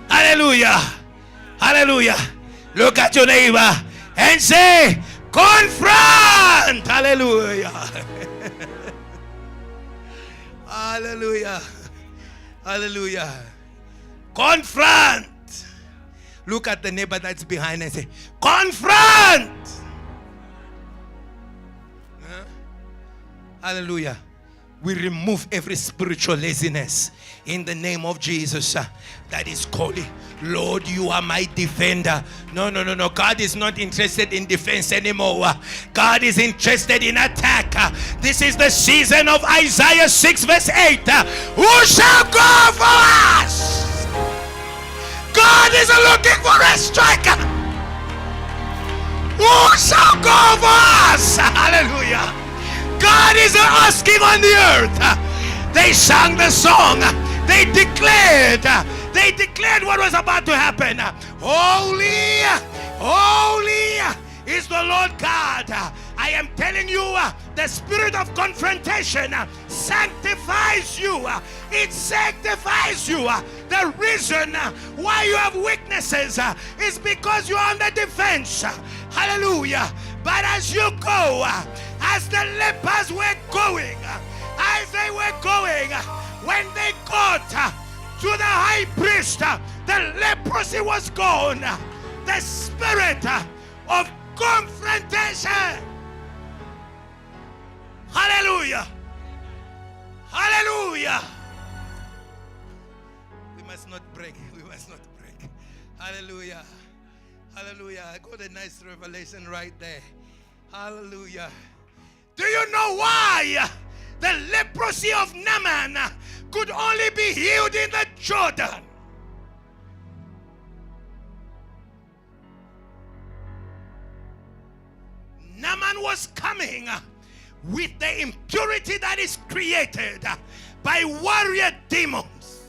Hallelujah. Hallelujah. Look at your neighbor and say, confront. Hallelujah. Hallelujah. Hallelujah. Confront. Look at the neighbor that's behind and say, confront. Hallelujah. We remove every spiritual laziness in the name of Jesus. That is calling, Lord, you are my defender. No. God is not interested in defense anymore. God is interested in attack. This is the season of Isaiah 6 verse 8. Who shall go for us? God is looking for a striker. Who shall go for us? Hallelujah. God is asking on the earth. They sang the song. They declared what was about to happen. Holy Holy is the Lord God. I am telling you, the spirit of confrontation sanctifies you. It sanctifies you. The reason why you have weaknesses is because you are on the defense. Hallelujah. But as you go, as the lepers were going, as they were going, when they got to the high priest, the leprosy was gone. The spirit of confrontation. Hallelujah. Hallelujah. We must not break. We must not break. Hallelujah. Hallelujah. I got a nice revelation right there. Hallelujah. Do you know why the leprosy of Naaman could only be healed in the Jordan? Naaman was coming with the impurity that is created by warrior demons.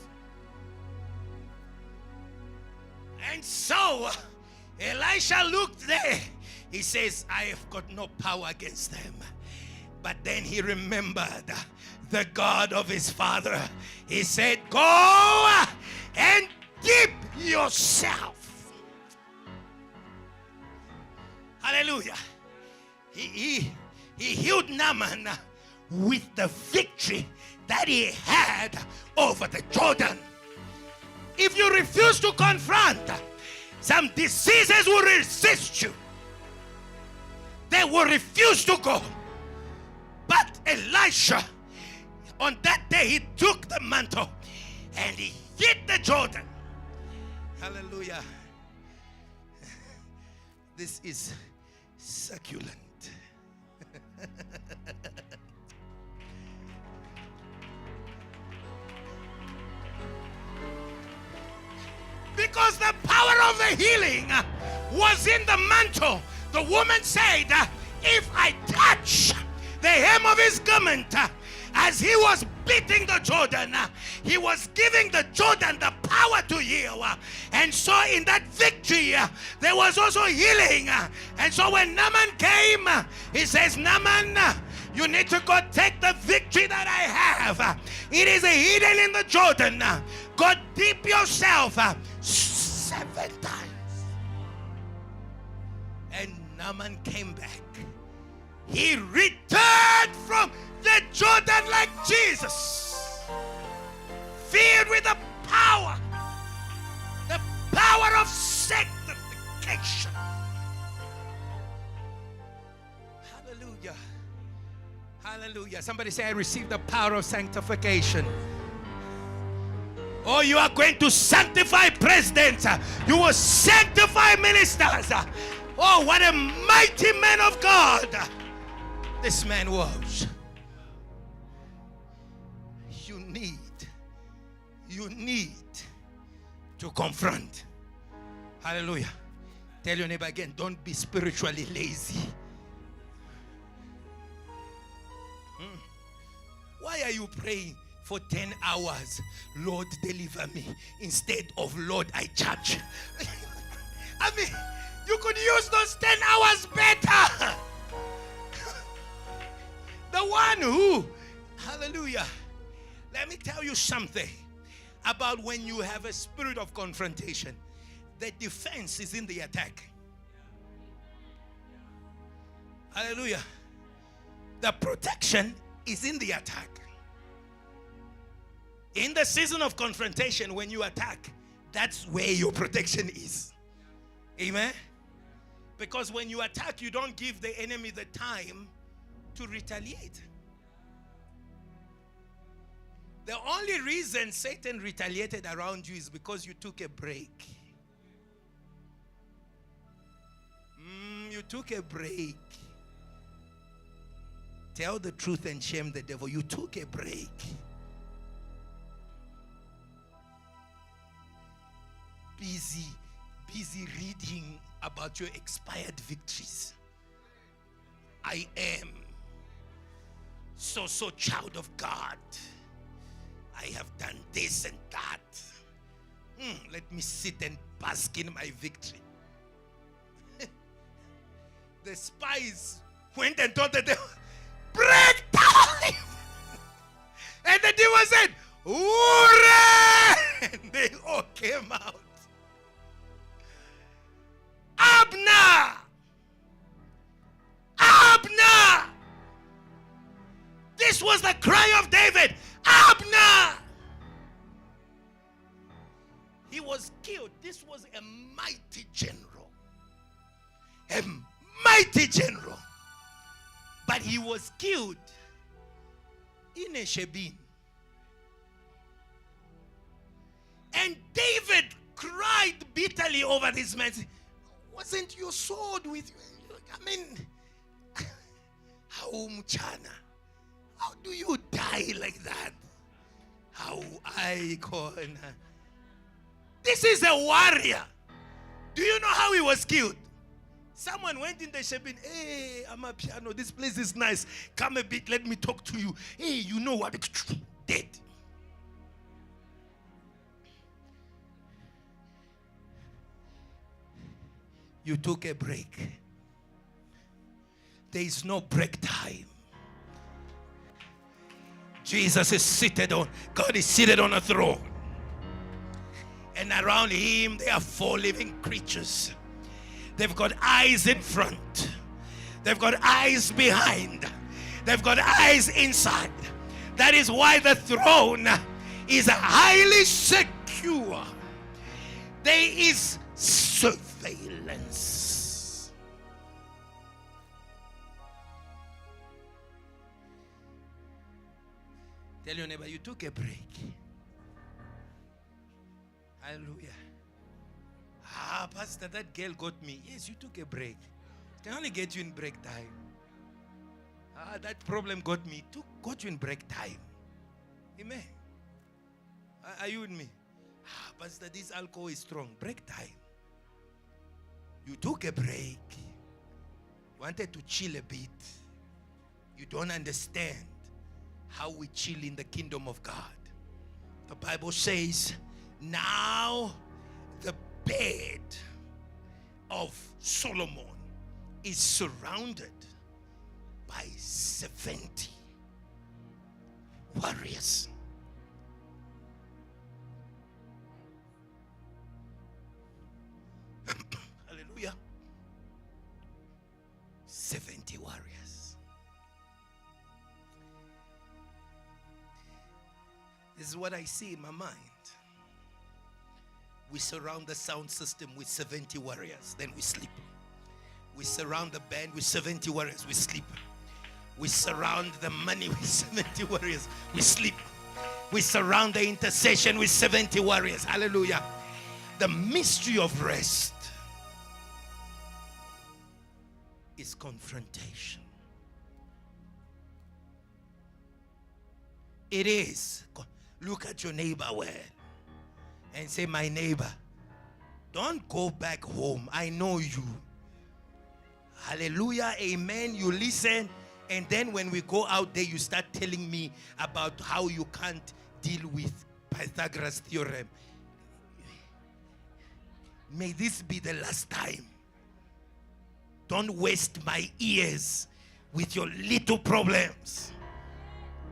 And so Elisha looked there. He says, I have got no power against them. But then he remembered the God of his father. He said, go and dip yourself. Hallelujah. He healed Naaman with the victory that he had over the Jordan. If you refuse to confront, some diseases will resist you. They will refuse to go. But Elisha, on that day, he took the mantle and he hit the Jordan. Hallelujah. This is succulent. Because the power of the healing was in the mantle. The woman said, if I touch the hem of his garment, as he was beating the Jordan, he was giving the Jordan the power to heal. And so in that victory, there was also healing. And so when Naaman came, he says, Naaman, you need to go take the victory that I have. It is hidden in the Jordan. Go dip yourself 7 times. And Naaman came back. He returned from the Jordan like Jesus, filled with the power of sanctification. Hallelujah. Hallelujah. Somebody say, I received the power of sanctification. Oh, you are going to sanctify presidents. You will sanctify ministers. Oh, what a mighty man of God this man was. You need to confront. Hallelujah. Tell your neighbor again, don't be spiritually lazy. Why are you praying for 10 hours? Lord, deliver me, instead of Lord, I judge. I mean, you could use those 10 hours better. The one who, hallelujah. Let me tell you something about when you have a spirit of confrontation. The defense is in the attack. Hallelujah. The protection is in the attack. In the season of confrontation, when you attack, that's where your protection is. Amen? Because when you attack, you don't give the enemy the time to retaliate. The only reason Satan retaliated around you is because you took a break. You took a break. Tell the truth and shame the devil. You took a break. Busy reading about your expired victories. I am so child of God. I have done this and that. Let me sit and bask in my victory. The spies went and told the devil, break time. And the demon said, hooray! And they all came out. Abner! Abner! This was the cry of David. Abner! He was killed. This was a mighty general. A mighty general. But he was killed in a Shebin. And David cried bitterly over this man. Wasn't your sword with you? I mean, how mchana? How do you die like that? How I corner? This is a warrior. Do you know how he was killed? Someone went in the Shebin. Hey, I'm a piano. This place is nice. Come a bit. Let me talk to you. Hey, you know what? Dead. You took a break. There is no break time. Jesus is seated on, God is seated on a throne. And around him there are 4 living creatures. They've got eyes in front. They've got eyes behind. They've got eyes inside. That is why the throne is highly secure. There is surveillance. Tell your neighbor, you took a break. Hallelujah. Pastor, that girl got me. Yes, you took a break. Can only get you in break time. That problem got me. Got you in break time. Amen. Are you with me? Pastor, this alcohol is strong. Break time. You took a break. You wanted to chill a bit. You don't understand how we chill in the kingdom of God. The Bible says, now the bed of Solomon is surrounded by 70 warriors. Hallelujah. 70 warriors. This is what I see in my mind. We surround the sound system with 70 warriors, then we sleep. We surround the band with 70 warriors, we sleep. We surround the money with 70 warriors, we sleep. We surround the intercession with 70 warriors. Hallelujah. The mystery of rest is confrontation. It is. Look at your neighbor well and say, my neighbor, don't go back home. I know you. Hallelujah. Amen. You listen. And then when we go out there, you start telling me about how you can't deal with Pythagoras theorem. May this be the last time. Don't waste my ears with your little problems.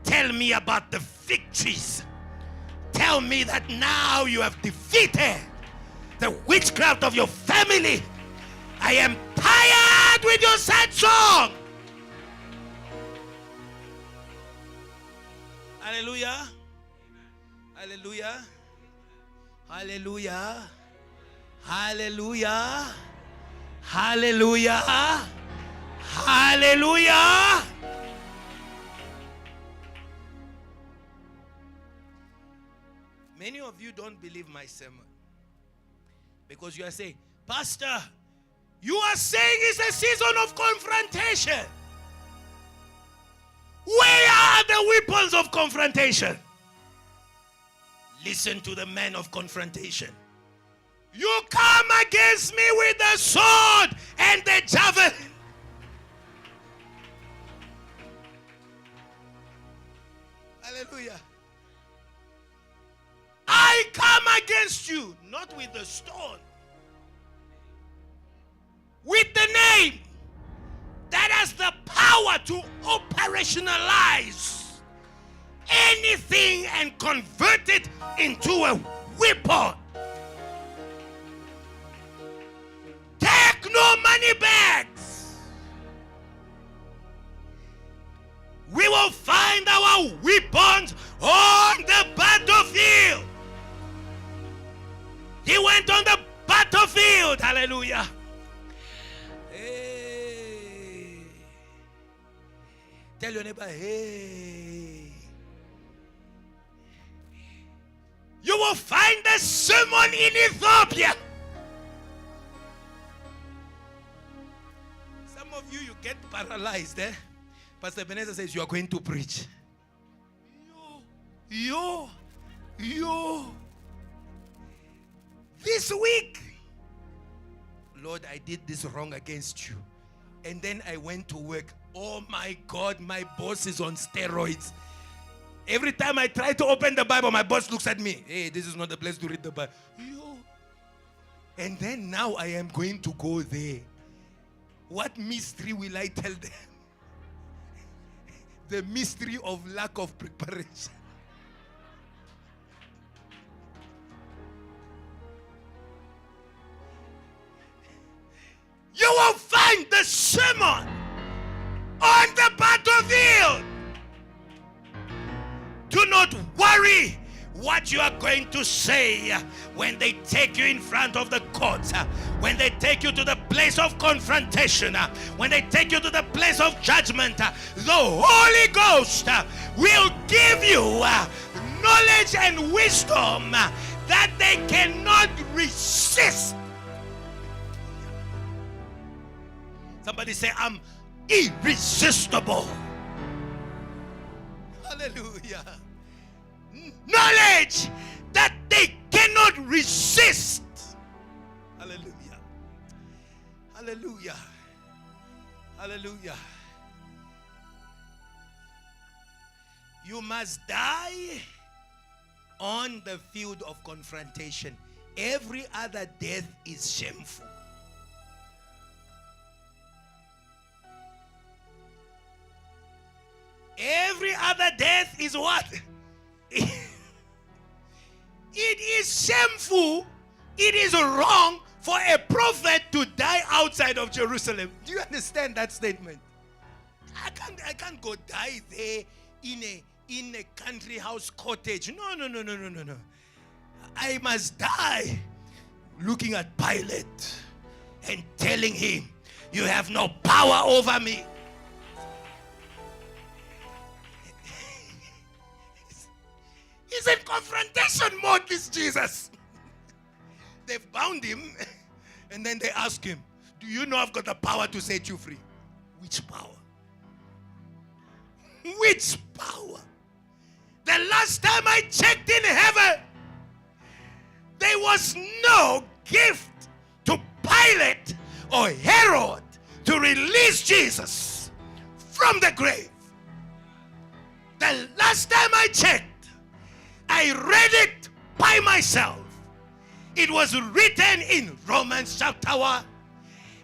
Tell me about the victories. Tell me that now you have defeated the witchcraft of your family. I am tired with your sad song. Hallelujah. Hallelujah. Hallelujah. Hallelujah. Hallelujah. Hallelujah. Many of you don't believe my sermon because you are saying, Pastor, you are saying it's a season of confrontation. Where are the weapons of confrontation? Listen to the man of confrontation. You come against me with the sword and the javelin. Hallelujah. I come against you, not with the stone, with the name power to operationalize anything and convert it into a weapon. Take no money bags. We will find our weapons on the battlefield. He went on the battlefield. Hallelujah. Hey. Tell your neighbor, hey. You will find the sermon in Ethiopia. Some of you get paralyzed. Pastor Ebenezer says you are going to preach. You. This week, Lord, I did this wrong against you. And then I went to work. Oh my God, my boss is on steroids. Every time I try to open the Bible, my boss looks at me. Hey, this is not the place to read the Bible. And then now I am going to go there. What mystery will I tell them? The mystery of lack of preparation. You will find the sermon on the battlefield. Do not worry what you are going to say when they take you in front of the court, when they take you to the place of confrontation, when they take you to the place of judgment. The Holy Ghost will give you knowledge and wisdom that they cannot resist. Somebody say, I'm irresistible. Hallelujah. Knowledge that they cannot resist. Hallelujah. Hallelujah. Hallelujah. You must die on the field of confrontation. Every other death is shameful. Every other death is what? It is shameful. It is wrong for a prophet to die outside of Jerusalem. Do you understand that statement? I can't go die there in a country house cottage. No. I must die looking at Pilate and telling him, you have no power over me. He's in confrontation mode, this Jesus. They've bound him, and then they ask him, do you know I've got the power to set you free? Which power? Which power? The last time I checked in heaven, there was no gift to Pilate or Herod to release Jesus from the grave. The last time I checked, I read it by myself. It was written in Romans chapter 1.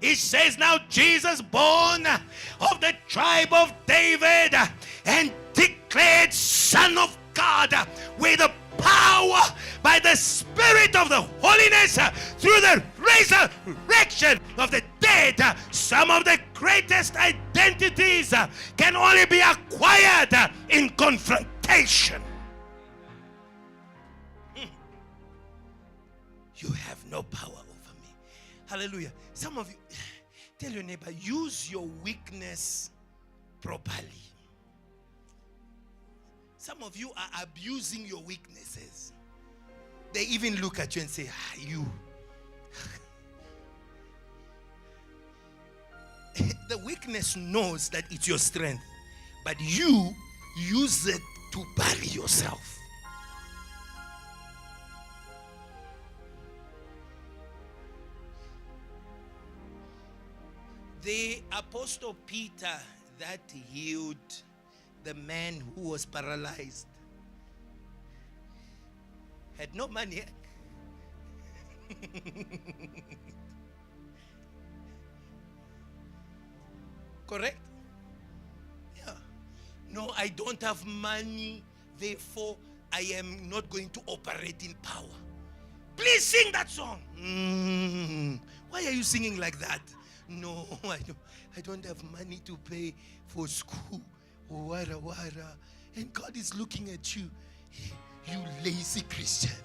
It says, now Jesus, born of the tribe of David and declared Son of God with the power by the Spirit of the holiness through the resurrection of the dead. Some of the greatest identities can only be acquired in confrontation. You have no power over me. Hallelujah. Some of you, tell your neighbor, use your weakness properly. Some of you are abusing your weaknesses. They even look at you and say, you. The weakness knows that it's your strength, but you use it to bury yourself. The Apostle Peter that healed the man who was paralyzed had no money. Correct? No, I don't have money, therefore I am not going to operate in power. Please sing that song. Why are you singing like that? No, I don't have money to pay for school. Wada. And God is looking at you. You lazy Christian.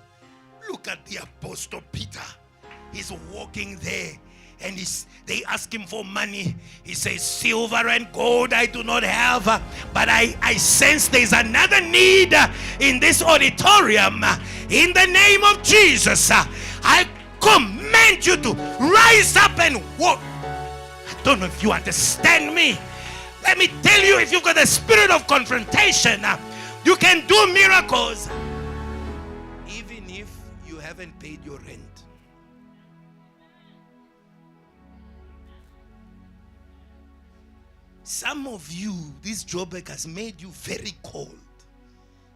Look at the Apostle Peter. He's walking there. And they ask him for money. He says, silver and gold I do not have, but I sense there's another need in this auditorium. In the name of Jesus, I command you to rise up and walk. I don't know if you understand me. Let me tell you, if you've got the spirit of confrontation, you can do miracles. Even if you haven't paid your rent. Some of you, this Joburg has made you very cold.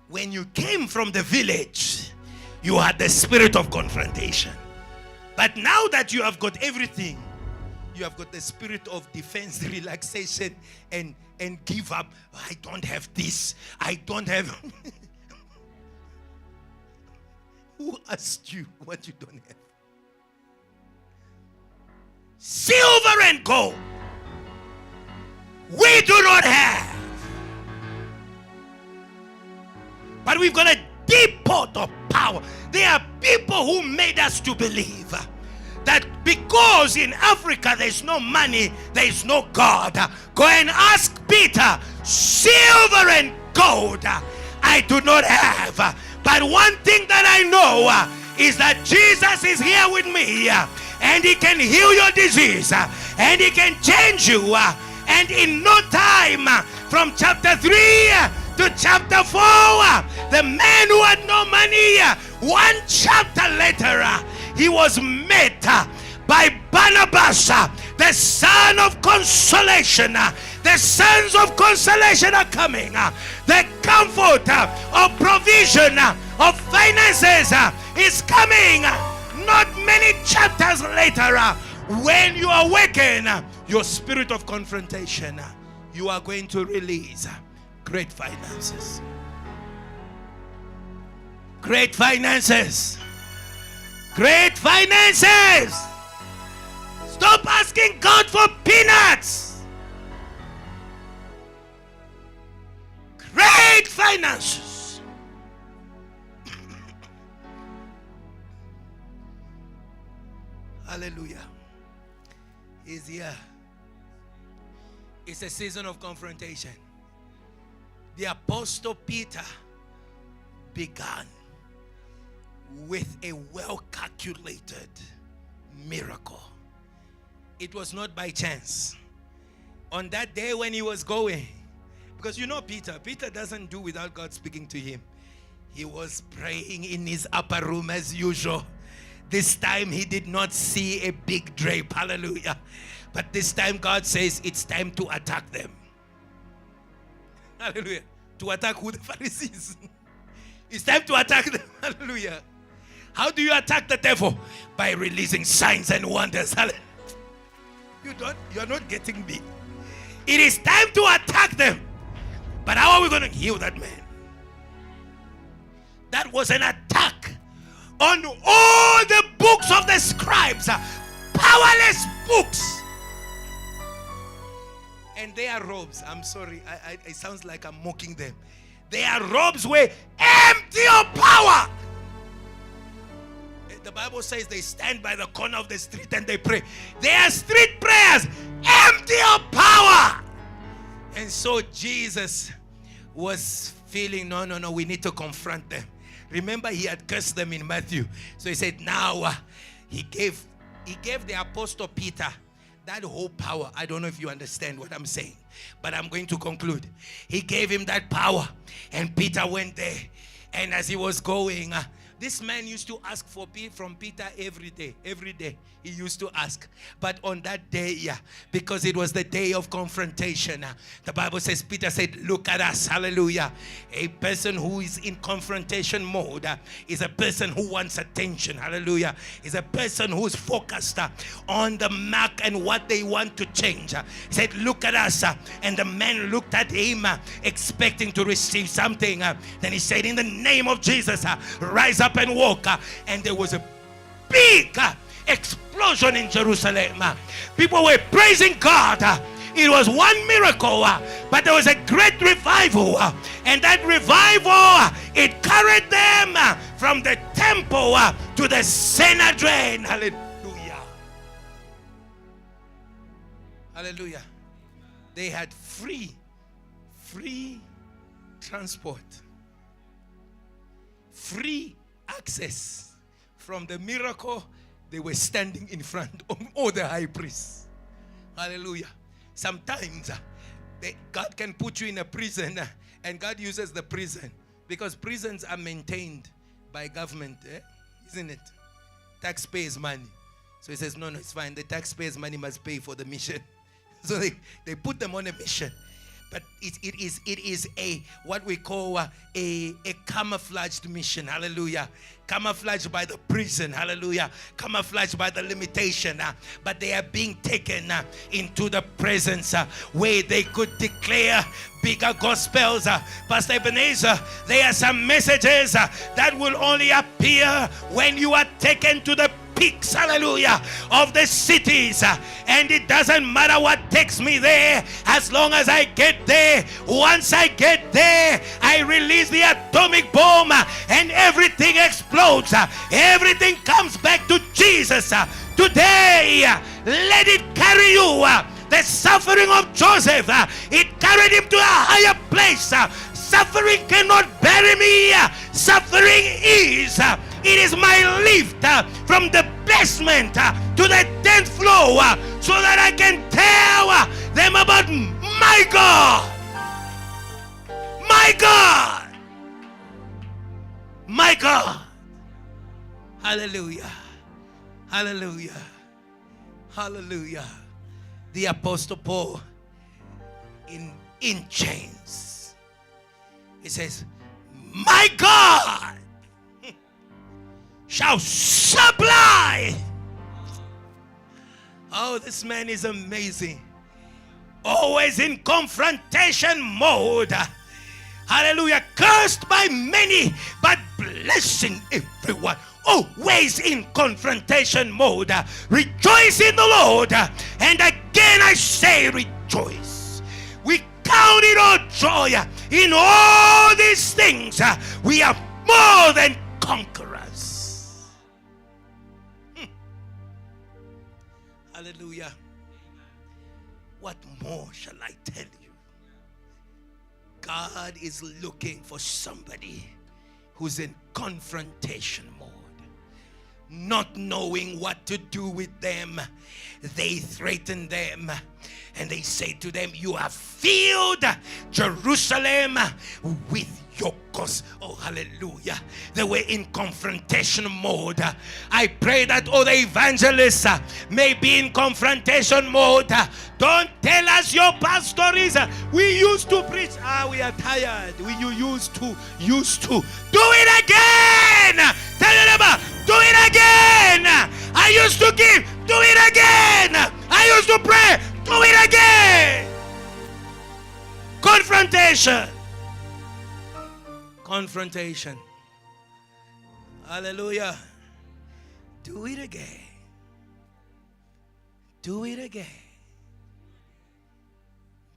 When you came from the village, you had the spirit of confrontation. But now that you have got everything, you have got the spirit of defense, relaxation, and give up. I don't have this. I don't have. Who asked you what you don't have? Silver and gold we do not have, but we've got a deep pot of power. There are people who made us to believe that because in Africa there's no money, there's no God. Go and ask Peter. Silver and gold I do not have, but one thing that I know is that Jesus is here with me, and he can heal your disease, and he can change you. And in no time, from chapter 3 to chapter 4, the man who had no money, one chapter later, he was met by Barnabas, the son of consolation. The sons of consolation are coming. The comfort of provision of finances is coming. Not many chapters later, when you awaken your spirit of confrontation, you are going to release great finances. Great finances. Great finances. Stop asking God for peanuts. Great finances. Hallelujah. He's here. It's a season of confrontation. The Apostle Peter began with a well-calculated miracle. It was not by chance. On that day when he was going, because you know Peter doesn't do without God speaking to him. He was praying in his upper room as usual. This time he did not see a big drape. Hallelujah. But this time God says it's time to attack them. Hallelujah. To attack who? The Pharisees. It's time to attack them. Hallelujah. How do you attack the devil? By releasing signs and wonders. Hallelujah. You're not getting me. It is time to attack them. But how are we going to heal that man? That was an attack on all the books of the scribes. Powerless books. And their robes, I'm sorry, it sounds like I'm mocking them. Their robes were empty of power. The Bible says they stand by the corner of the street and they pray. Their street prayers, empty of power. And so Jesus was feeling, no, we need to confront them. Remember, he had cursed them in Matthew. So he said, now he gave the Apostle Peter that whole power. I don't know if you understand what I'm saying, but I'm going to conclude. He gave him that power, and Peter went there. And as he was going, This man used to ask from Peter every day. Every day he used to ask. But on that day, because it was the day of confrontation, the Bible says, Peter said, look at us. Hallelujah. A person who is in confrontation mode is a person who wants attention. Hallelujah. Is a person who is focused on the mark and what they want to change. He said, look at us. And the man looked at him expecting to receive something. Then he said, in the name of Jesus, rise up and walk. And there was a big explosion in Jerusalem. People were praising God. It was one miracle, but there was a great revival. And that revival, it carried them from the temple to the Sanhedrin. Hallelujah. Hallelujah. They had free transport, free access. From the miracle, they were standing in front of all the high priests. Hallelujah. Sometimes God can put you in a prison, and God uses the prison because prisons are maintained by government, isn't it? Taxpayers' money. So he says, no, it's fine. The taxpayers' money must pay for the mission. So they put them on a mission. But it is a what we call a camouflaged mission. Hallelujah. Camouflaged by the prison. Hallelujah. Camouflaged by the limitation. But they are being taken into the presence where they could declare bigger gospels. Pastor Ebenezer, there are some messages that will only appear when you are taken to the peaks, hallelujah, of the cities, and it doesn't matter what takes me there, as long as I get there. Once I get there, I release the atomic bomb and everything explodes. Everything comes back to Jesus. Today, let it carry you. The suffering of Joseph, it carried him to a higher place. Suffering cannot bury me. Suffering it is my lift from the basement to the 10th floor so that I can tell them about my God. My God. My God. Hallelujah. Hallelujah. Hallelujah. The Apostle Paul in chains. He says, my God shall supply. Oh, this man is amazing. Always in confrontation mode. Hallelujah. Cursed by many, but blessing everyone. Always in confrontation mode. Rejoice in the Lord. And again I say rejoice. We count it all joy. In all these things, we are more than conquerors. Hallelujah. What more shall I tell you? God is looking for somebody who's in confrontation mode, not knowing what to do with them. They threaten them and they say to them, you have filled Jerusalem with your cause. Oh, hallelujah. They were in confrontation mode. I pray that all the evangelists may be in confrontation mode. Don't tell us your past stories. We used to preach. We are tired. We used to. Do it again. Tell your neighbor, do it again. I used to give. Do it again. I used to pray. Do it again. Confrontation. Confrontation. Hallelujah. Do it again. Do it again.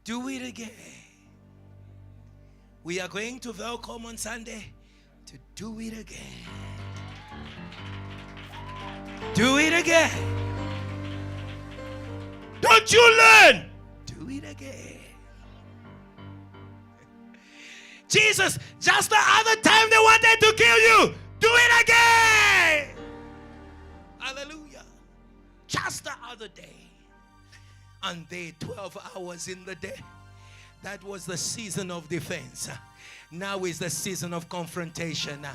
Do it again. We are going to welcome on Sunday to do it again. Do it again. Don't you learn? Do it again. Jesus, just the other time they wanted to kill you, do it again. Hallelujah. Just the other day, and they 12 hours in the day, That was the season of defense. Now is the season of confrontation.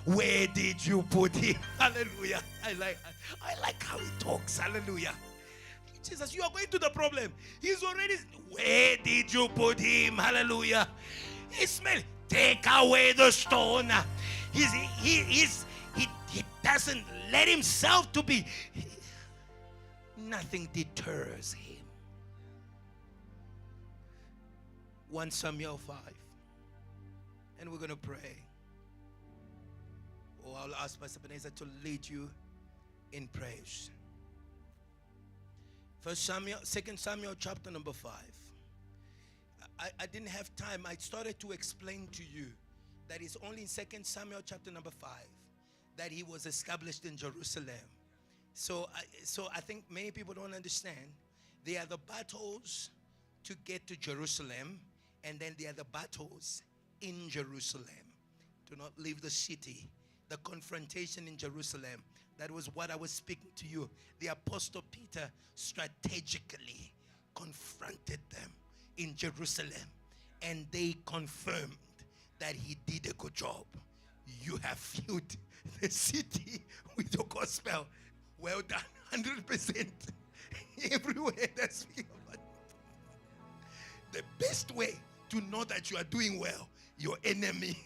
Where did you put him? Hallelujah. I like how he talks. Hallelujah. Jesus, you are going to the problem. He's already. Where did you put him? Hallelujah. Ismail, take away the stone. He doesn't let himself to be. Nothing deters him. 1 Samuel 5. And we're going to pray. Oh, I'll ask Pastor Ebenezer to lead you in praise. 2 Samuel chapter number 5. I didn't have time. I started to explain to you that it's only in 2 Samuel chapter number 5 that he was established in Jerusalem. So I think many people don't understand. There are the battles to get to Jerusalem, and then there are the battles in Jerusalem. Do not leave the city. The confrontation in Jerusalem. That was what I was speaking to you. The Apostle Peter strategically confronted them in Jerusalem, and they confirmed that he did a good job. You have filled the city with the gospel. Well done, 100%. Everywhere that's filled. The best way to know that you are doing well, your enemy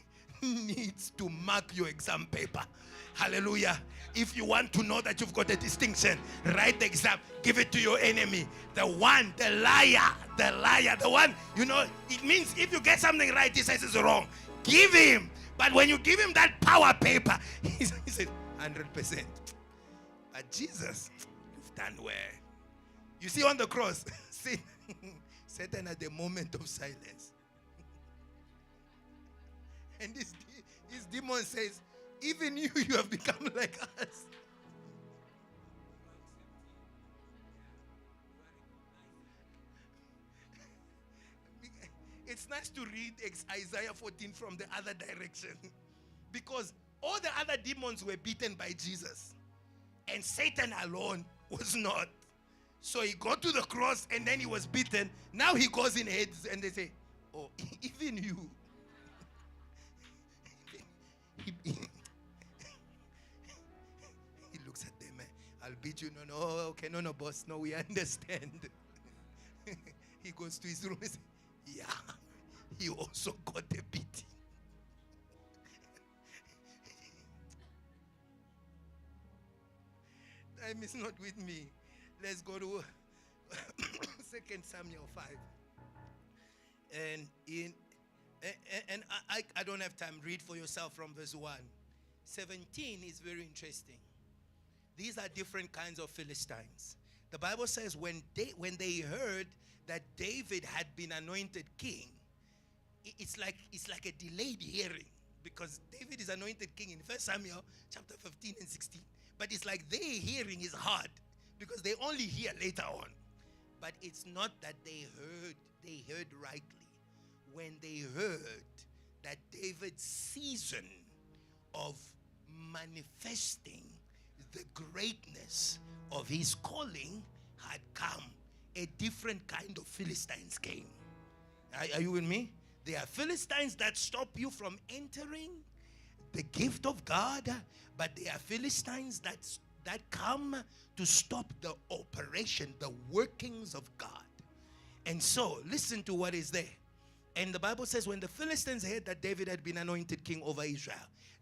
needs to mark your exam paper. Hallelujah. If you want to know that you've got a distinction, write the exam, give it to your enemy. The one, the liar, the one, it means if you get something right, he says it's wrong. Give him. But when you give him that power paper, he says 100%. But Jesus, you've done well. You see on the cross, Satan at the moment of silence. And this demon says, even you have become like us. It's nice to read Isaiah 14 from the other direction. Because all the other demons were beaten by Jesus. And Satan alone was not. So he got to the cross and then he was beaten. Now he goes in heads and they say, oh, even you. He looks at them. I'll beat you. No, okay, no, boss. No, we understand. He goes to his room and says, yeah, he also got a beating. Time is not with me. Let's go to 2 Samuel 5. And I don't have time. Read for yourself from verse 1. 17 is very interesting. These are different kinds of Philistines. The Bible says when they heard that David had been anointed king, it's like a delayed hearing, because David is anointed king in 1 Samuel chapter 15 and 16. But it's like their hearing is hard because they only hear later on. But it's not that they heard rightly. When they heard that David's season of manifesting the greatness of his calling had come, a different kind of Philistines came. Are you with me? There are Philistines that stop you from entering the gift of God, but there are Philistines that come to stop the operation, the workings of God. And so, listen to what is there. And the Bible says when the Philistines heard that David had been anointed king over Israel,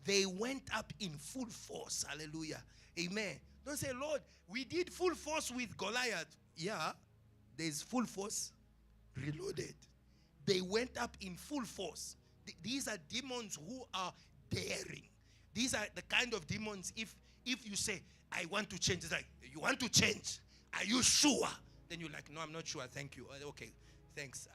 they went up in full force. Hallelujah. Amen. Don't say, Lord, we did full force with Goliath. Yeah, there's full force reloaded. They went up in full force. These are demons who are daring. These are the kind of demons, if you say, I want to change, it's like, you want to change? Are you sure? Then you're like, no, I'm not sure. Thank you. Okay, thanks.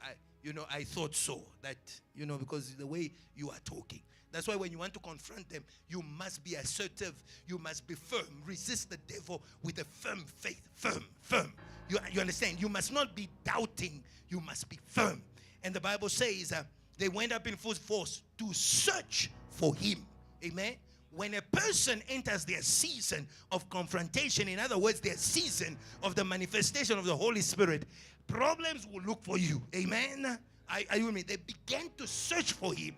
I thought so. That, because the way you are talking. That's why when you want to confront them, you must be assertive. You must be firm. Resist the devil with a firm faith. Firm. You understand? You must not be doubting. You must be firm. And the Bible says they went up in full force to search for him. Amen? When a person enters their season of confrontation, in other words, their season of the manifestation of the Holy Spirit, problems will look for you. Amen? Are you with me? They began to search for him.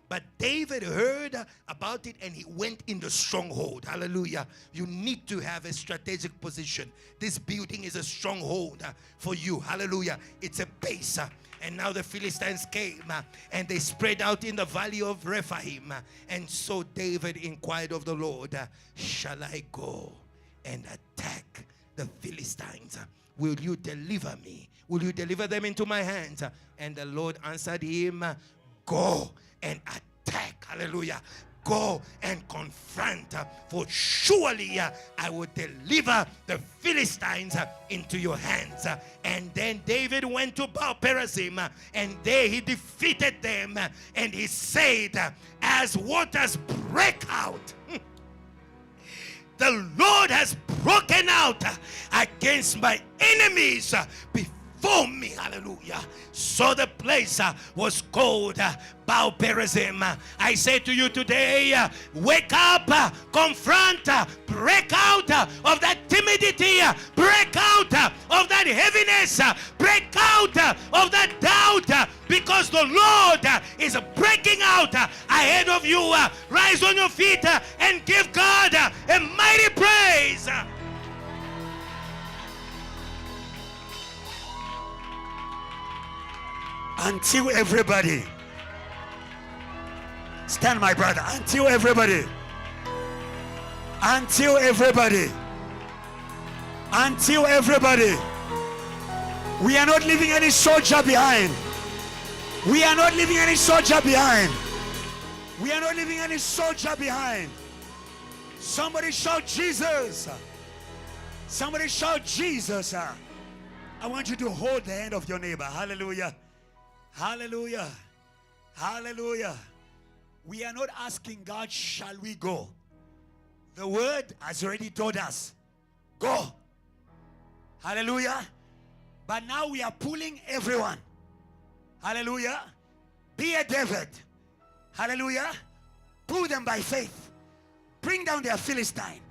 But David heard about it and he went in the stronghold. Hallelujah. You need to have a strategic position. This building is a stronghold for you. Hallelujah. It's a base. And now the Philistines came and they spread out in the valley of Rephaim. And so David inquired of the Lord, shall I go and attack the Philistines? Will you deliver me? Will you deliver them into my hands? And the Lord answered him, go and attack. Hallelujah. Go and confront, for surely I will deliver the Philistines into your hands. And then David went to Baal-perazim, and there he defeated them. And he said, as waters break out, the Lord has broken out against my enemies before me. Hallelujah. So the place was called Baal-perazim. I say to you today, wake up, confront, break out of that timidity, break out of that heaviness, break out of that doubt, because the Lord is breaking out ahead of you. Rise on your feet and give God a mighty praise. Until everybody, stand, my brother. Until everybody, we are not leaving any soldier behind. We are not leaving any soldier behind. We are not leaving any soldier behind. Somebody shout Jesus. Somebody shout Jesus. I want you to hold the hand of your neighbor. Hallelujah. Hallelujah. Hallelujah. We are not asking God, shall we go? The word has already told us, go. Hallelujah. But now we are pulling everyone. Hallelujah. Be a David. Hallelujah. Pull them by faith. Bring down their Philistine.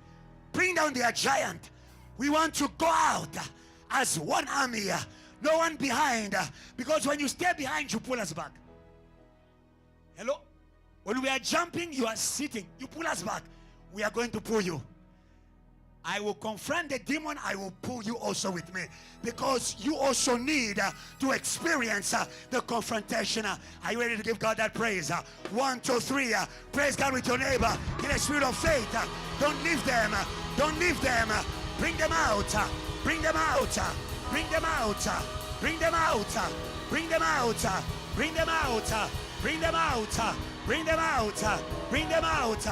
Bring down their giant. We want to go out as one army. No one behind, because when you stay behind, you pull us back. Hello? When we are jumping, you are sitting. You pull us back. We are going to pull you. I will confront the demon. I will pull you also with me, because you also need to experience the confrontation. Are you ready to give God that praise? 1, 2, 3. Praise God with your neighbor in a spirit of faith. Don't leave them. Don't leave them. Bring them out. Bring them out. Bring them out. Bring them out. Bring them out. Bring them out. Bring them out. Bring them out. Bring them out.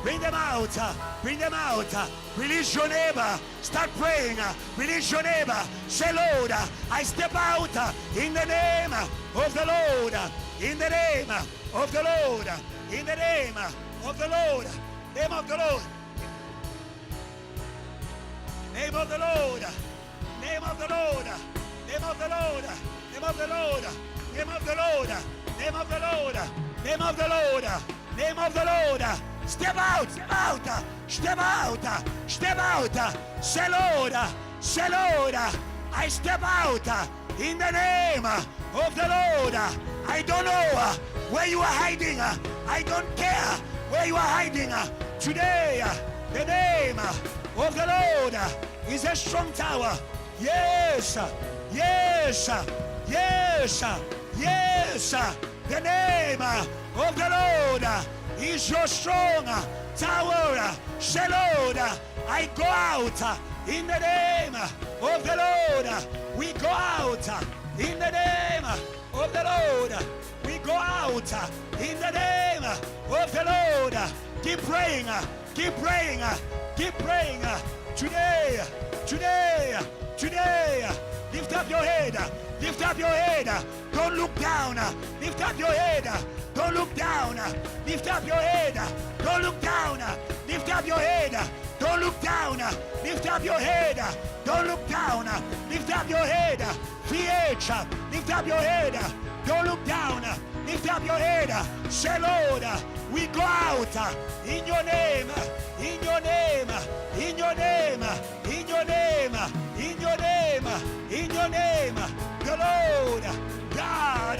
Bring them out. Bring them out. Release your neighbor. Start praying. Release your neighbor. Say, Lord, I step out in the name of the Lord. In the name of the Lord. In the name of the Lord. Name of the Lord. Name of the Lord. Name of the Lord. Name of the Lord. Name of the Lord. Name of the Lord. Name of the Lord. Name of the Lord. Name of the Lord. Step out. Step out. Step out. Step out. Say, Lord. Say, Lord. I step out in the name of the Lord. I don't know where you are hiding. I don't care where you are hiding. Today, the name of the Lord is a strong tower. Yes, yes, yes, yes. The name of the Lord is your strong tower. Say, Lord, I go out in the name of the Lord. We go out in the name of the Lord. We go out in the name of the Lord. Keep praying, keep praying, keep praying. Today, today, today, lift up your head, lift up your head, don't look down, lift up your head, don't look down, lift up your head, don't look down, lift up your head, don't look down, lift up your head, don't look down, lift up your head, VH, lift up your head, don't look down, lift up your head, say, Lord, we go out in your name, in your name, in your name, in your name, in your name, in your name, the Lord God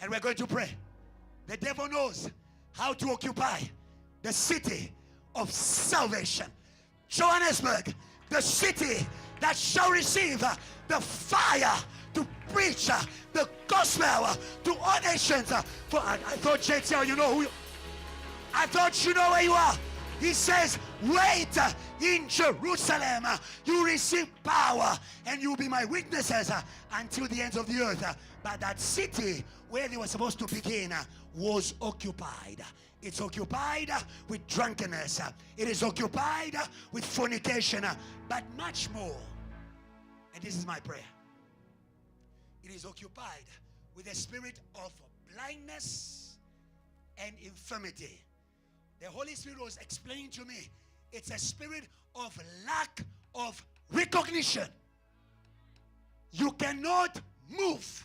And we're going to pray. The devil knows how to occupy the city of salvation. Johannesburg, the city that shall receive the fire to preach the gospel to all nations. For I thought, JTL, you know who you, I thought you know where you are. He says, wait in Jerusalem. You receive power and you'll be my witnesses until the ends of the earth. But that city where they were supposed to begin was occupied. It's occupied with drunkenness. It is occupied with fornication. But much more. And this is my prayer. It is occupied with a spirit of blindness and infirmity. The Holy Spirit was explaining to me, it's a spirit of lack of recognition. You cannot move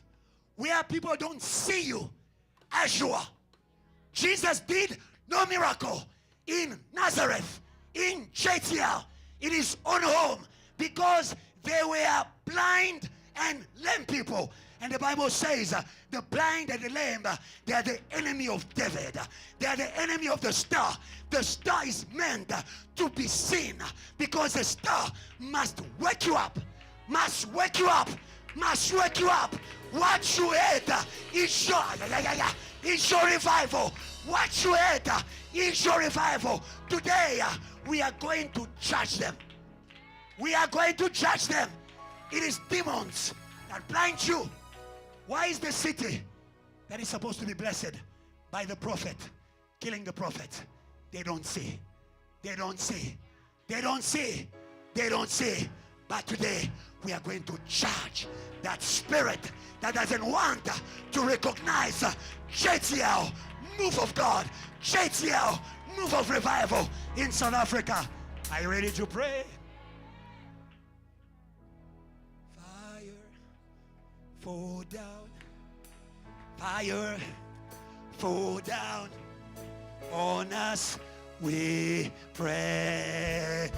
where people don't see you as you are. Jesus did no miracle in Nazareth, in JTL, in his own home, because they were blind and lame people. And the Bible says the blind and the lame, they are the enemy of David. They are the enemy of the star. The star is meant to be seen because the star must wake you up. Must wake you up. Must wake you up. What you ate is your revival. What you ate is your revival. Today we are going to judge them. We are going to judge them. It is demons that blind you. Why is the city that is supposed to be blessed by the prophet killing the prophet? They don't see. They don't see. They don't see. They don't see. But today we are going to judge that spirit that doesn't want to recognize JTL, move of God, JTL, move of revival in South Africa. Are you ready to pray? Fall down, fire, fall down on us, we pray.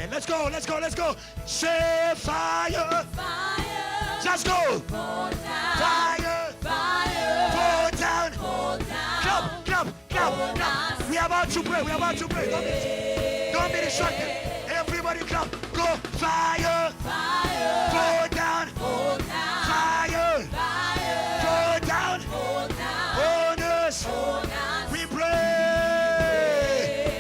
Let's go, let's go, let's go. Say fire, Fire. Just go. Fall down. Fire, Fire. fall down. Fall down. Clap, clap, clap, clap. We are about to pray, we are about to pray. Don't be distracted. Everybody clap. Go, fire, Fire. fall down. Fall down. Fire, Fire. fall down. Fall down. On us, Fall down. we pray.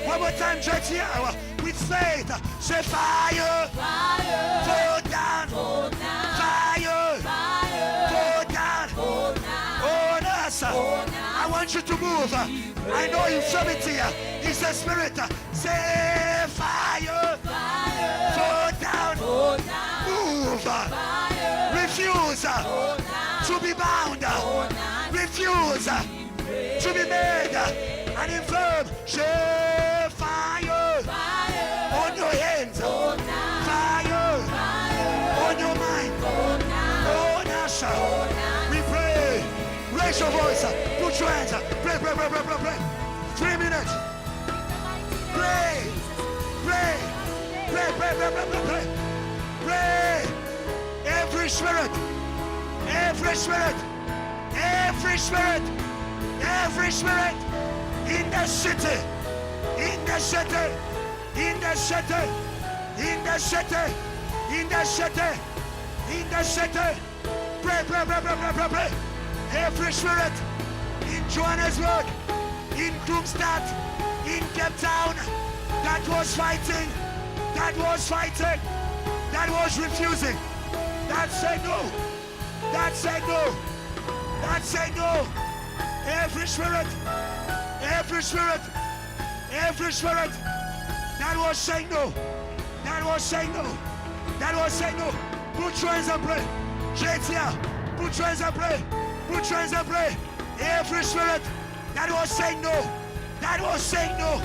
One more time, JTL, with faith. Say fire, Fire. fall down. Fall down. Fire, Fire. fall down. Fall down. On us. Fall down. I want you to move. I know infirmity is a spirit. Say fire, Fire. fall down. Fall down. Move. Fire. Refuse Fall down. to be bound. Fall down. Refuse to be made an infirm. Say fire Fire. on your hands. Fall down. Fire Fire. on your mind. Fall down. On us. down. We pray. Raise your voice. Put your hands. Pray, pray, pray, pray, pray, pray. 3 minutes. Pray. Pray. Pray, pray, pray, pray, pray, pray. Pray. Every spirit. Every spirit. Every spirit. Every spirit. In the city. In the city. In the city. In the city. In the city. In the city. Pray, pray, pray, pray, pray, pray, pray. Every spirit in Johannesburg, in Kroonstad, in Cape Town, that was fighting, that was fighting, that was refusing, that said no, that said no, that said no. Every spirit, every spirit, every spirit that was saying no, that was saying no, that was saying no. Put your hands and pray. JTL, put your hands and pray. Put your hands and pray. Every spirit that was saying no, that was saying no,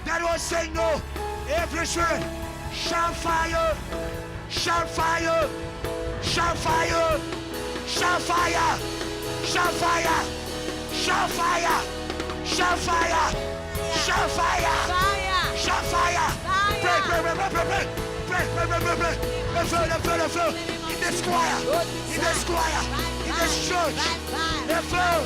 that was saying no. Every spirit, shout fire, shout fire, shout fire, shout fire, shout fire, shout fire, shout fire, shout fire, shout fire. Pray, pray, pray, pray, pray, pray, pray, pray, pray, pray, pray, pray, in this choir, in this choir, in this church, the flow.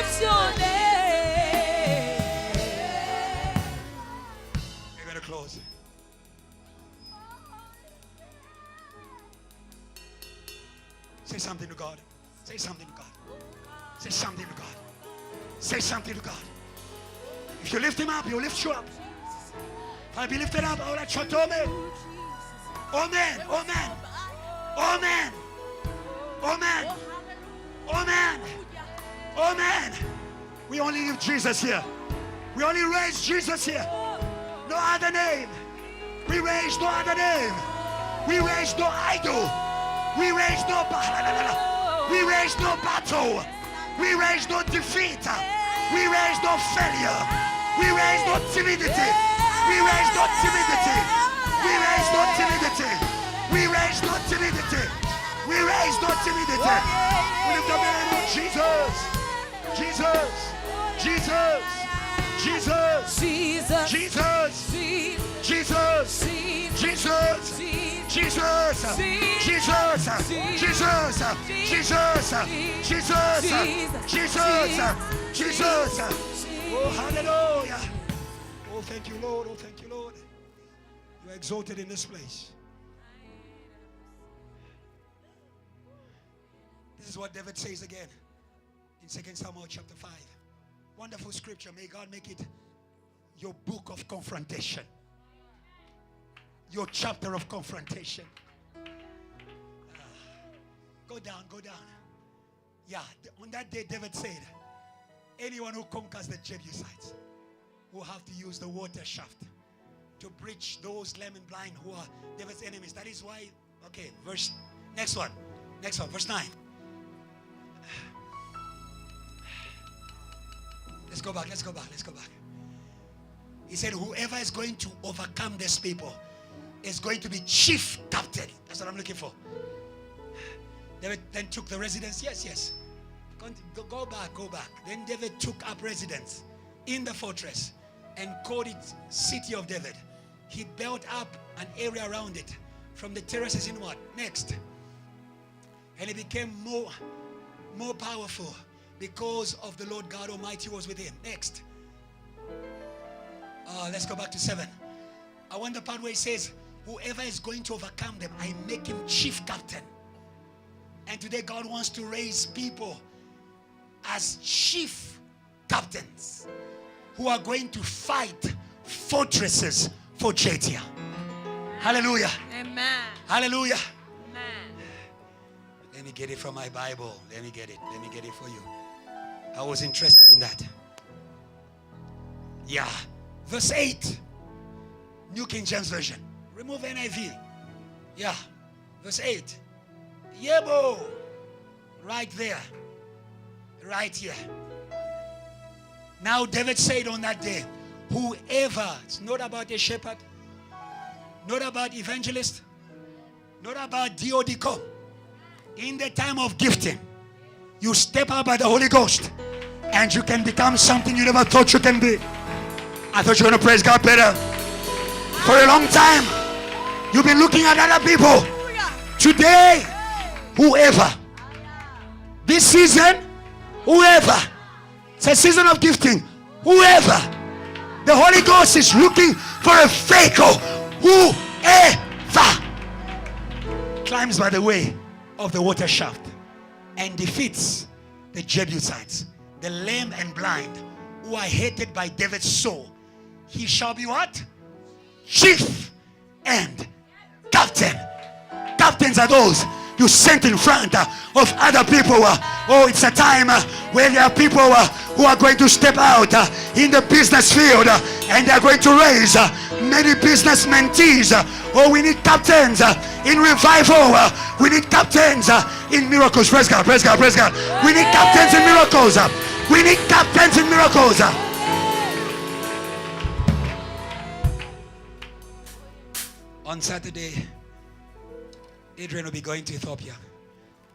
lift your name. We're going to close. Say something to God. Say something to God. Say something to God. Say something to God. If you lift him up, he'll lift you up. If I be lifted up, I will let you to me. Amen. Amen. Amen. Amen. Amen. Amen. We only leave Jesus here. We only raise Jesus here. No other name. We raise no other name. We raise no idol. We raise no battle. We raise no battle. We raise no defeat. We raise no failure. We raise no timidity. We raise no timidity. We raise no timidity. We raise no timidity. We raise no timidity. We lift up the name of Jesus. Jesus. Jesus. Jesus. Jesus. Jesus. Jesus. Jesus. Jesus. Jesus. Jesus. Jesus. Jesus. Jesus. Oh, hallelujah. Oh, thank you, Lord. Oh, thank you, Lord. You are exalted in this place. This is what David says again in 2 Samuel chapter 5. Wonderful scripture. May God make it your book of confrontation. Your chapter of confrontation. Go down, go down. Yeah, on that day David said, anyone who conquers the Jebusites will have to use the water shaft to breach those lame and blind who are David's enemies. That is why, okay, next one, verse 9. Let's go back. He said, whoever is going to overcome these people is going to be chief captain. That's what I'm looking for. David then took the residence. Yes. Go back. Then David took up residence in the fortress and called it City of David. He built up an area around it from the terraces inward. Next. And it became more powerful because of the Lord God Almighty was with him. Next. Let's go back to 7. I want the part where it says, whoever is going to overcome them, I make him chief captain. And today God wants to raise people as chief captains who are going to fight fortresses for JTL. Hallelujah. Amen. Hallelujah. Amen. Let me get it from my Bible. Let me get it for you. I was interested in that. Yeah. Verse 8. New King James Version. Remove NIV. Yeah. Verse 8. Yebo. Right there. Right here. Now David said on that day, whoever, it's not about a shepherd, not about evangelist, not about DODCO. In the time of gifting, you step out by the Holy Ghost and you can become something you never thought you can be. I thought you were going to praise God better. For a long time, you've been looking at other people. Today, whoever. This season, whoever. It's a season of gifting. Whoever. The Holy Ghost is looking for a faithful. Whoever climbs by the way of the water shaft and defeats the Jebusites, the lame and blind, who are hated by David's soul. He shall be what? Chief and captain. Captains are those you sent in front of other people. It's a time where there are people who are going to step out in the business field and they are going to raise many business mentees. We need captains in revival. We need captains in miracles. Praise God, praise God, praise God. We need captains in miracles. We need captains in miracles. On Saturday, Adrian will be going to Ethiopia.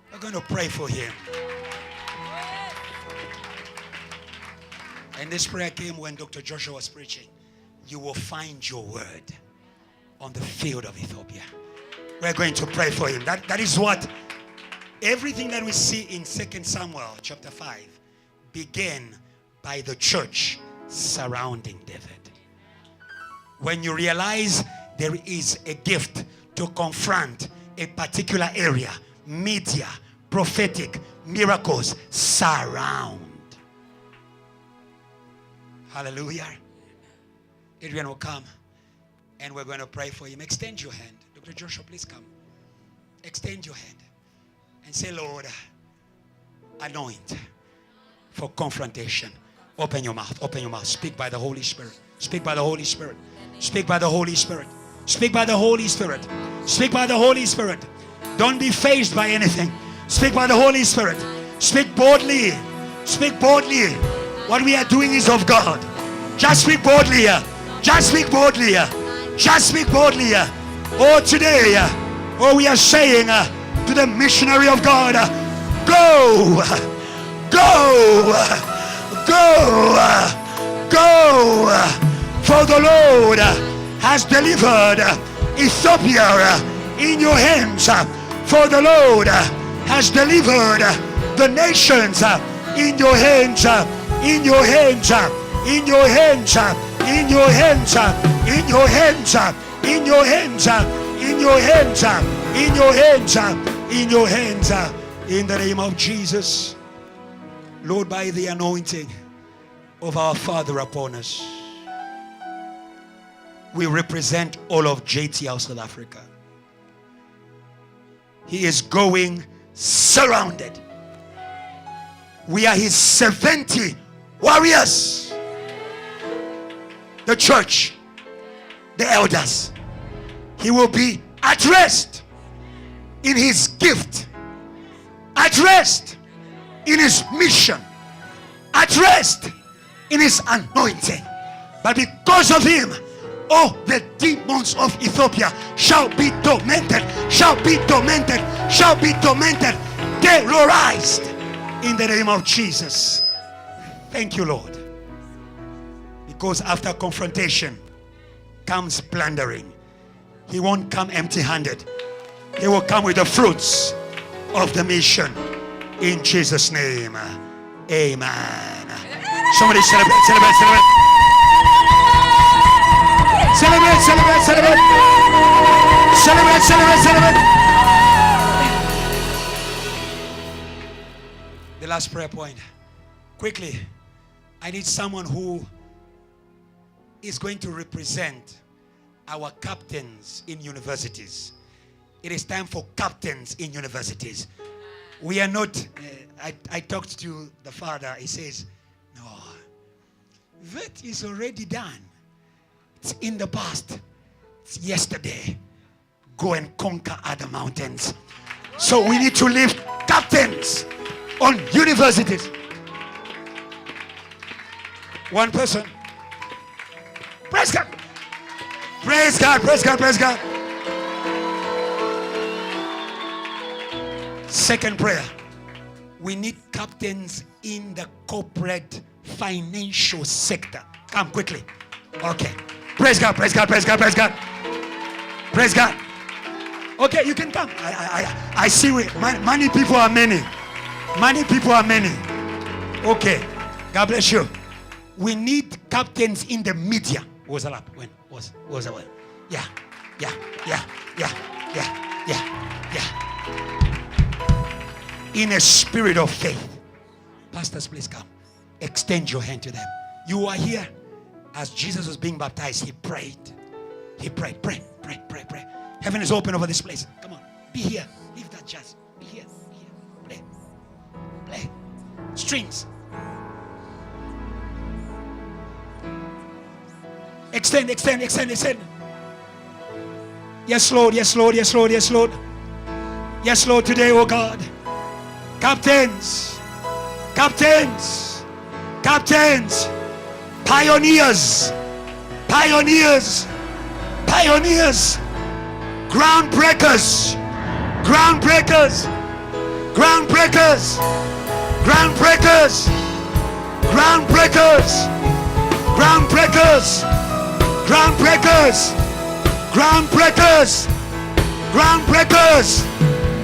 We're going to pray for him. And this prayer came when Dr. Joshua was preaching. You will find your word on the field of Ethiopia. We're going to pray for him. That is what Everything that we see in 2 Samuel chapter 5 began by the church surrounding David. When you realize there is a gift to confront a particular area, media, prophetic, miracles surround. Hallelujah. Adrian will come and we're going to pray for him. Extend your hand. Dr. Joshua, please come. Extend your hand and say, Lord, anoint for confrontation. Open your mouth. Open your mouth. Speak by the Holy Spirit. Speak by the Holy Spirit. Speak by the Holy Spirit. Speak by the Holy Spirit. Speak by the Holy Spirit. Don't be fazed by anything. Speak by the Holy Spirit. Speak boldly. Speak boldly. What we are doing is of God. Just speak boldly here. Just speak boldly here. Just speak boldly here. Oh, today, we are saying to the missionary of God, go, go, go, go. For the Lord has delivered Ethiopia in your hands. For the Lord has delivered the nations in your hands. In your hands. In your hands. In your hands. In your hands. In your hands. In your hands. In your hands. In your hands. In the name of Jesus. Lord, by the anointing of our Father upon us, we represent all of JTL South Africa. He is going surrounded. We are his 70 warriors. The church, the elders. He will be at rest in his gift, at rest in his mission, at rest in his anointing. But because of him, oh, the demons of Ethiopia shall be tormented, shall be tormented, shall be tormented, terrorized in the name of Jesus. Thank you, Lord. Because after confrontation comes plundering. He won't come empty-handed. He will come with the fruits of the mission. In Jesus' name, amen. Somebody celebrate, celebrate, celebrate. Celebrate, celebrate, celebrate. Celebrate, celebrate, celebrate. The last prayer point. Quickly, I need someone who is going to represent our captains in universities. It is time for captains in universities. We are not, I talked to the father, he says, no, that is already done. It's in the past. It's yesterday. Go and conquer other mountains. So we need to lift captains on universities. One person. Praise God. Praise God, praise God, praise God. Second prayer. We need captains in the corporate financial sector. Come quickly. Okay. Praise God, praise God, praise God, praise God. Praise God. Okay, you can come. I see many people are many. Many people are many. Okay. God bless you. We need captains in the media. Was that up? When? Was that when? Yeah. In a spirit of faith. Pastors, please come. Extend your hand to them. You are here. As Jesus was being baptized, he prayed. He prayed. Pray. Heaven is open over this place. Come on. Be here. Leave that jazz. Be here. Play. Strings. Extend. Yes, Lord. Yes, Lord, today, oh God. Captains. Pioneers.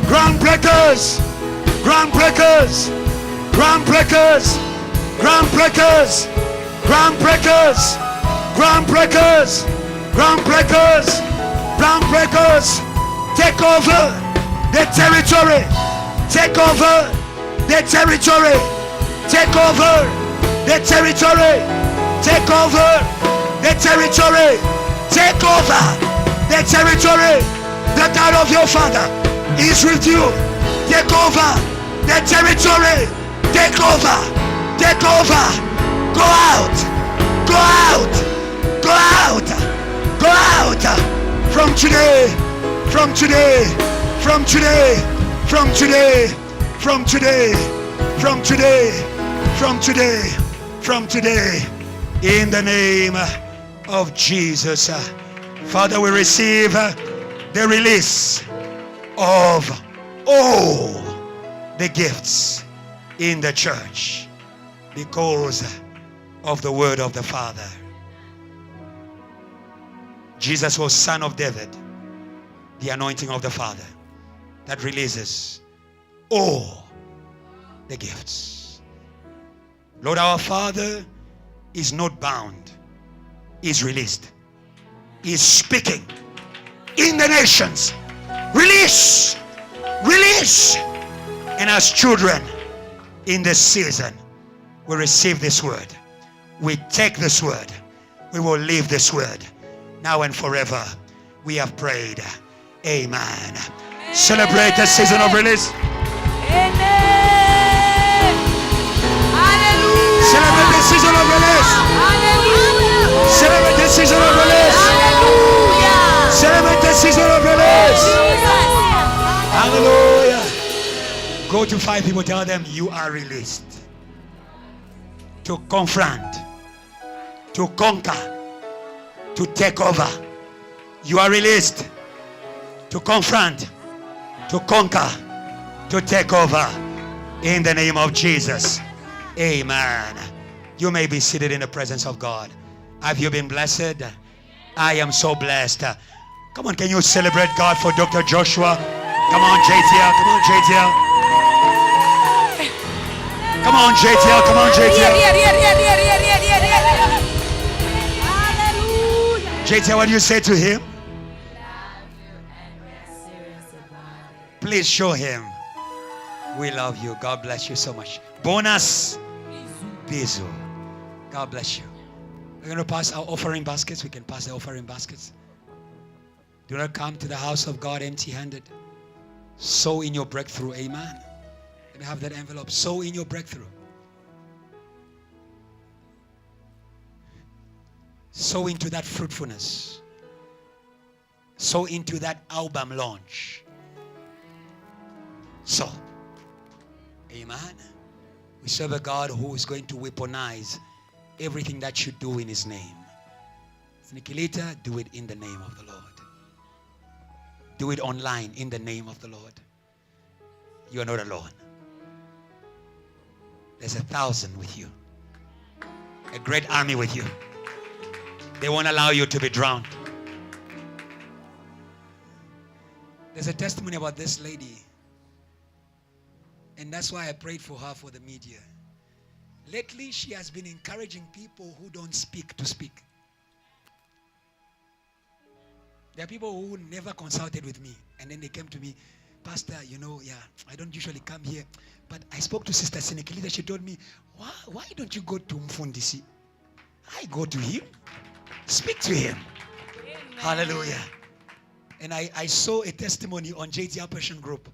Groundbreakers. Groundbreakers. Groundbreakers. Groundbreakers. Groundbreakers. Groundbreakers. Groundbreakers. Groundbreakers. Take over the territory. Take over the territory. Take over the territory. Take over the territory. Take over the territory. The God of your father is with you. Take over the territory. Take over. Take over. Go out. Go out. Go out. Go out. From today. From today. From today. From today. From today. From today. From today. From today. In the name of Jesus. Father, we receive the release of all the gifts in the church because of the word of the Father. Jesus was son of David, the anointing of the Father that releases all the gifts. Lord, our Father is not bound, is released. He is speaking in the nations. Release, release. And as children in this season, we receive this word. We take this word. We will live this word now and forever. We have prayed. Amen. Amen. Celebrate the season of release. Amen. Hallelujah. Celebrate the season of release. Hallelujah. Celebrate the season of release. Hallelujah. Celebrate the season of release. Hallelujah. Go to 5 people, tell them you are released to confront, to conquer, to take over. You are released to confront, to conquer, to take over in the name of Jesus. Amen. You may be seated in the presence of God. Have you been blessed? I am so blessed. Come on, can you celebrate God for Dr. Joshua? Come on, JTL. Come on, JTL. Come on, JTL. Come on, JTL. JTL, what do you say to him? Please show him. We love you. God bless you so much. Bonus. Bizu. God bless you. We're going to pass our offering baskets. We can pass the offering baskets. Do not come to the house of God empty-handed. Sow in your breakthrough. Amen. Let me have that envelope. Sow in your breakthrough. Sow into that fruitfulness. Sow into that album launch. So, amen. We serve a God who is going to weaponize everything that you do in his name. Nikilita, do it in the name of the Lord. Do it online in the name of the Lord. You are not alone. There's 1,000 with you. A great army with you. They won't allow you to be drowned. There's a testimony about this lady. And that's why I prayed for her for the media. Lately, she has been encouraging people who don't speak to speak. There are people who never consulted with me. And then they came to me, Pastor, I don't usually come here. But I spoke to Sister Senekilita. She told me, why don't you go to Mfundisi? I go to him. Speak to him. Amen. Hallelujah. And I saw a testimony on JTL Passion Group.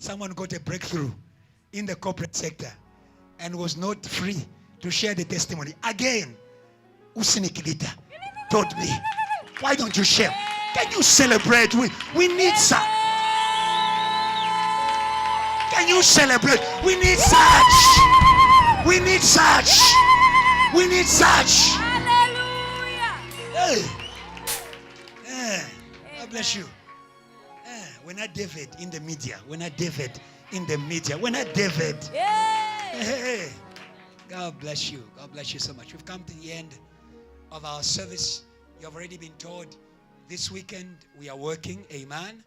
Someone got a breakthrough in the corporate sector and was not free to share the testimony. Again, Usinikilita told me, why don't you share? Can you celebrate? We need some. Can you celebrate? We need such. We need such. We need such. Hallelujah. Hey. God bless you. We're not David in the media. We're not David in the media. We're not David. Hey. God bless you. God bless you so much. We've come to the end of our service. You have already been told this weekend we are working. Amen.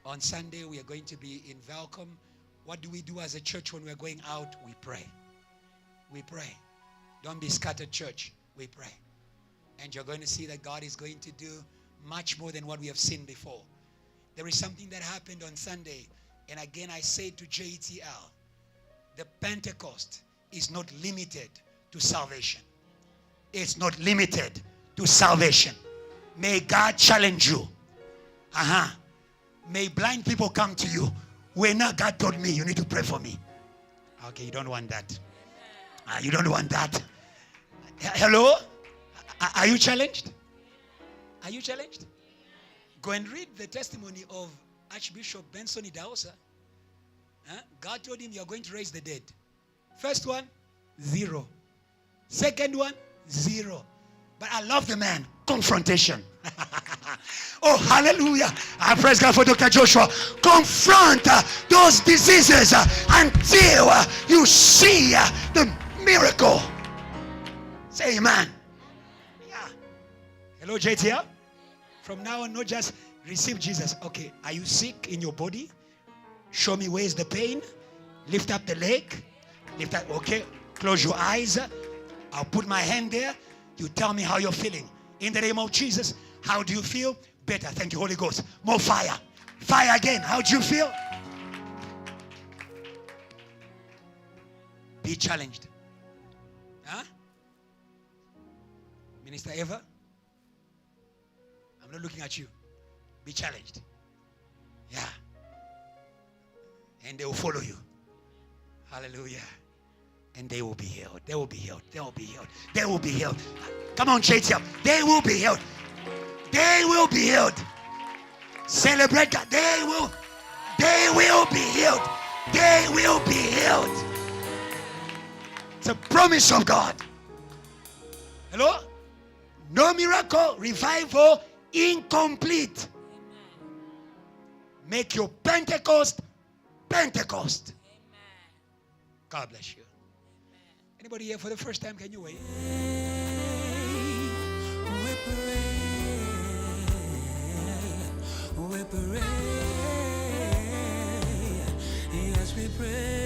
On Sunday we are going to be in Velcom What do we do as a church when we're going out? We pray. We pray. Don't be scattered, church. We pray. And you're going to see that God is going to do much more than what we have seen before. There is something that happened on Sunday. And again, I say to JTL, the Pentecost is not limited to salvation. It's not limited to salvation. May God challenge you. May blind people come to you. When God told me, you need to pray for me. Okay, you don't want that. You don't want that. Hello? Are you challenged? Are you challenged? Go and read the testimony of Archbishop Benson Idahosa. God told him, you're going to raise the dead. First one, 0. Second one, 0. But I love the man. Confrontation. Oh, hallelujah. I praise God for Dr. Joshua. Confront those diseases until you see the miracle. Say amen. Yeah. Hello, JTL. From now on, not just receive Jesus. Okay, are you sick in your body? Show me where is the pain. Lift up the leg. Lift up. Okay, close your eyes. I'll put my hand there. You tell me how you're feeling. In the name of Jesus, how do you feel? Better. Thank you, Holy Ghost. More fire. Fire again. How do you feel? Be challenged. Huh? Minister Eva? I'm not looking at you. Be challenged. Yeah. And they will follow you. Hallelujah. And they will be healed. They will be healed. They will be healed. They will be healed. Come on, JTL. They will be healed. They will be healed. Celebrate God. They will be healed. They will be healed. It's a promise of God. Hello? No miracle, revival, incomplete. Make your Pentecost. God bless you. Anybody here for the first time? Can you wait? We pray. Yes, we pray.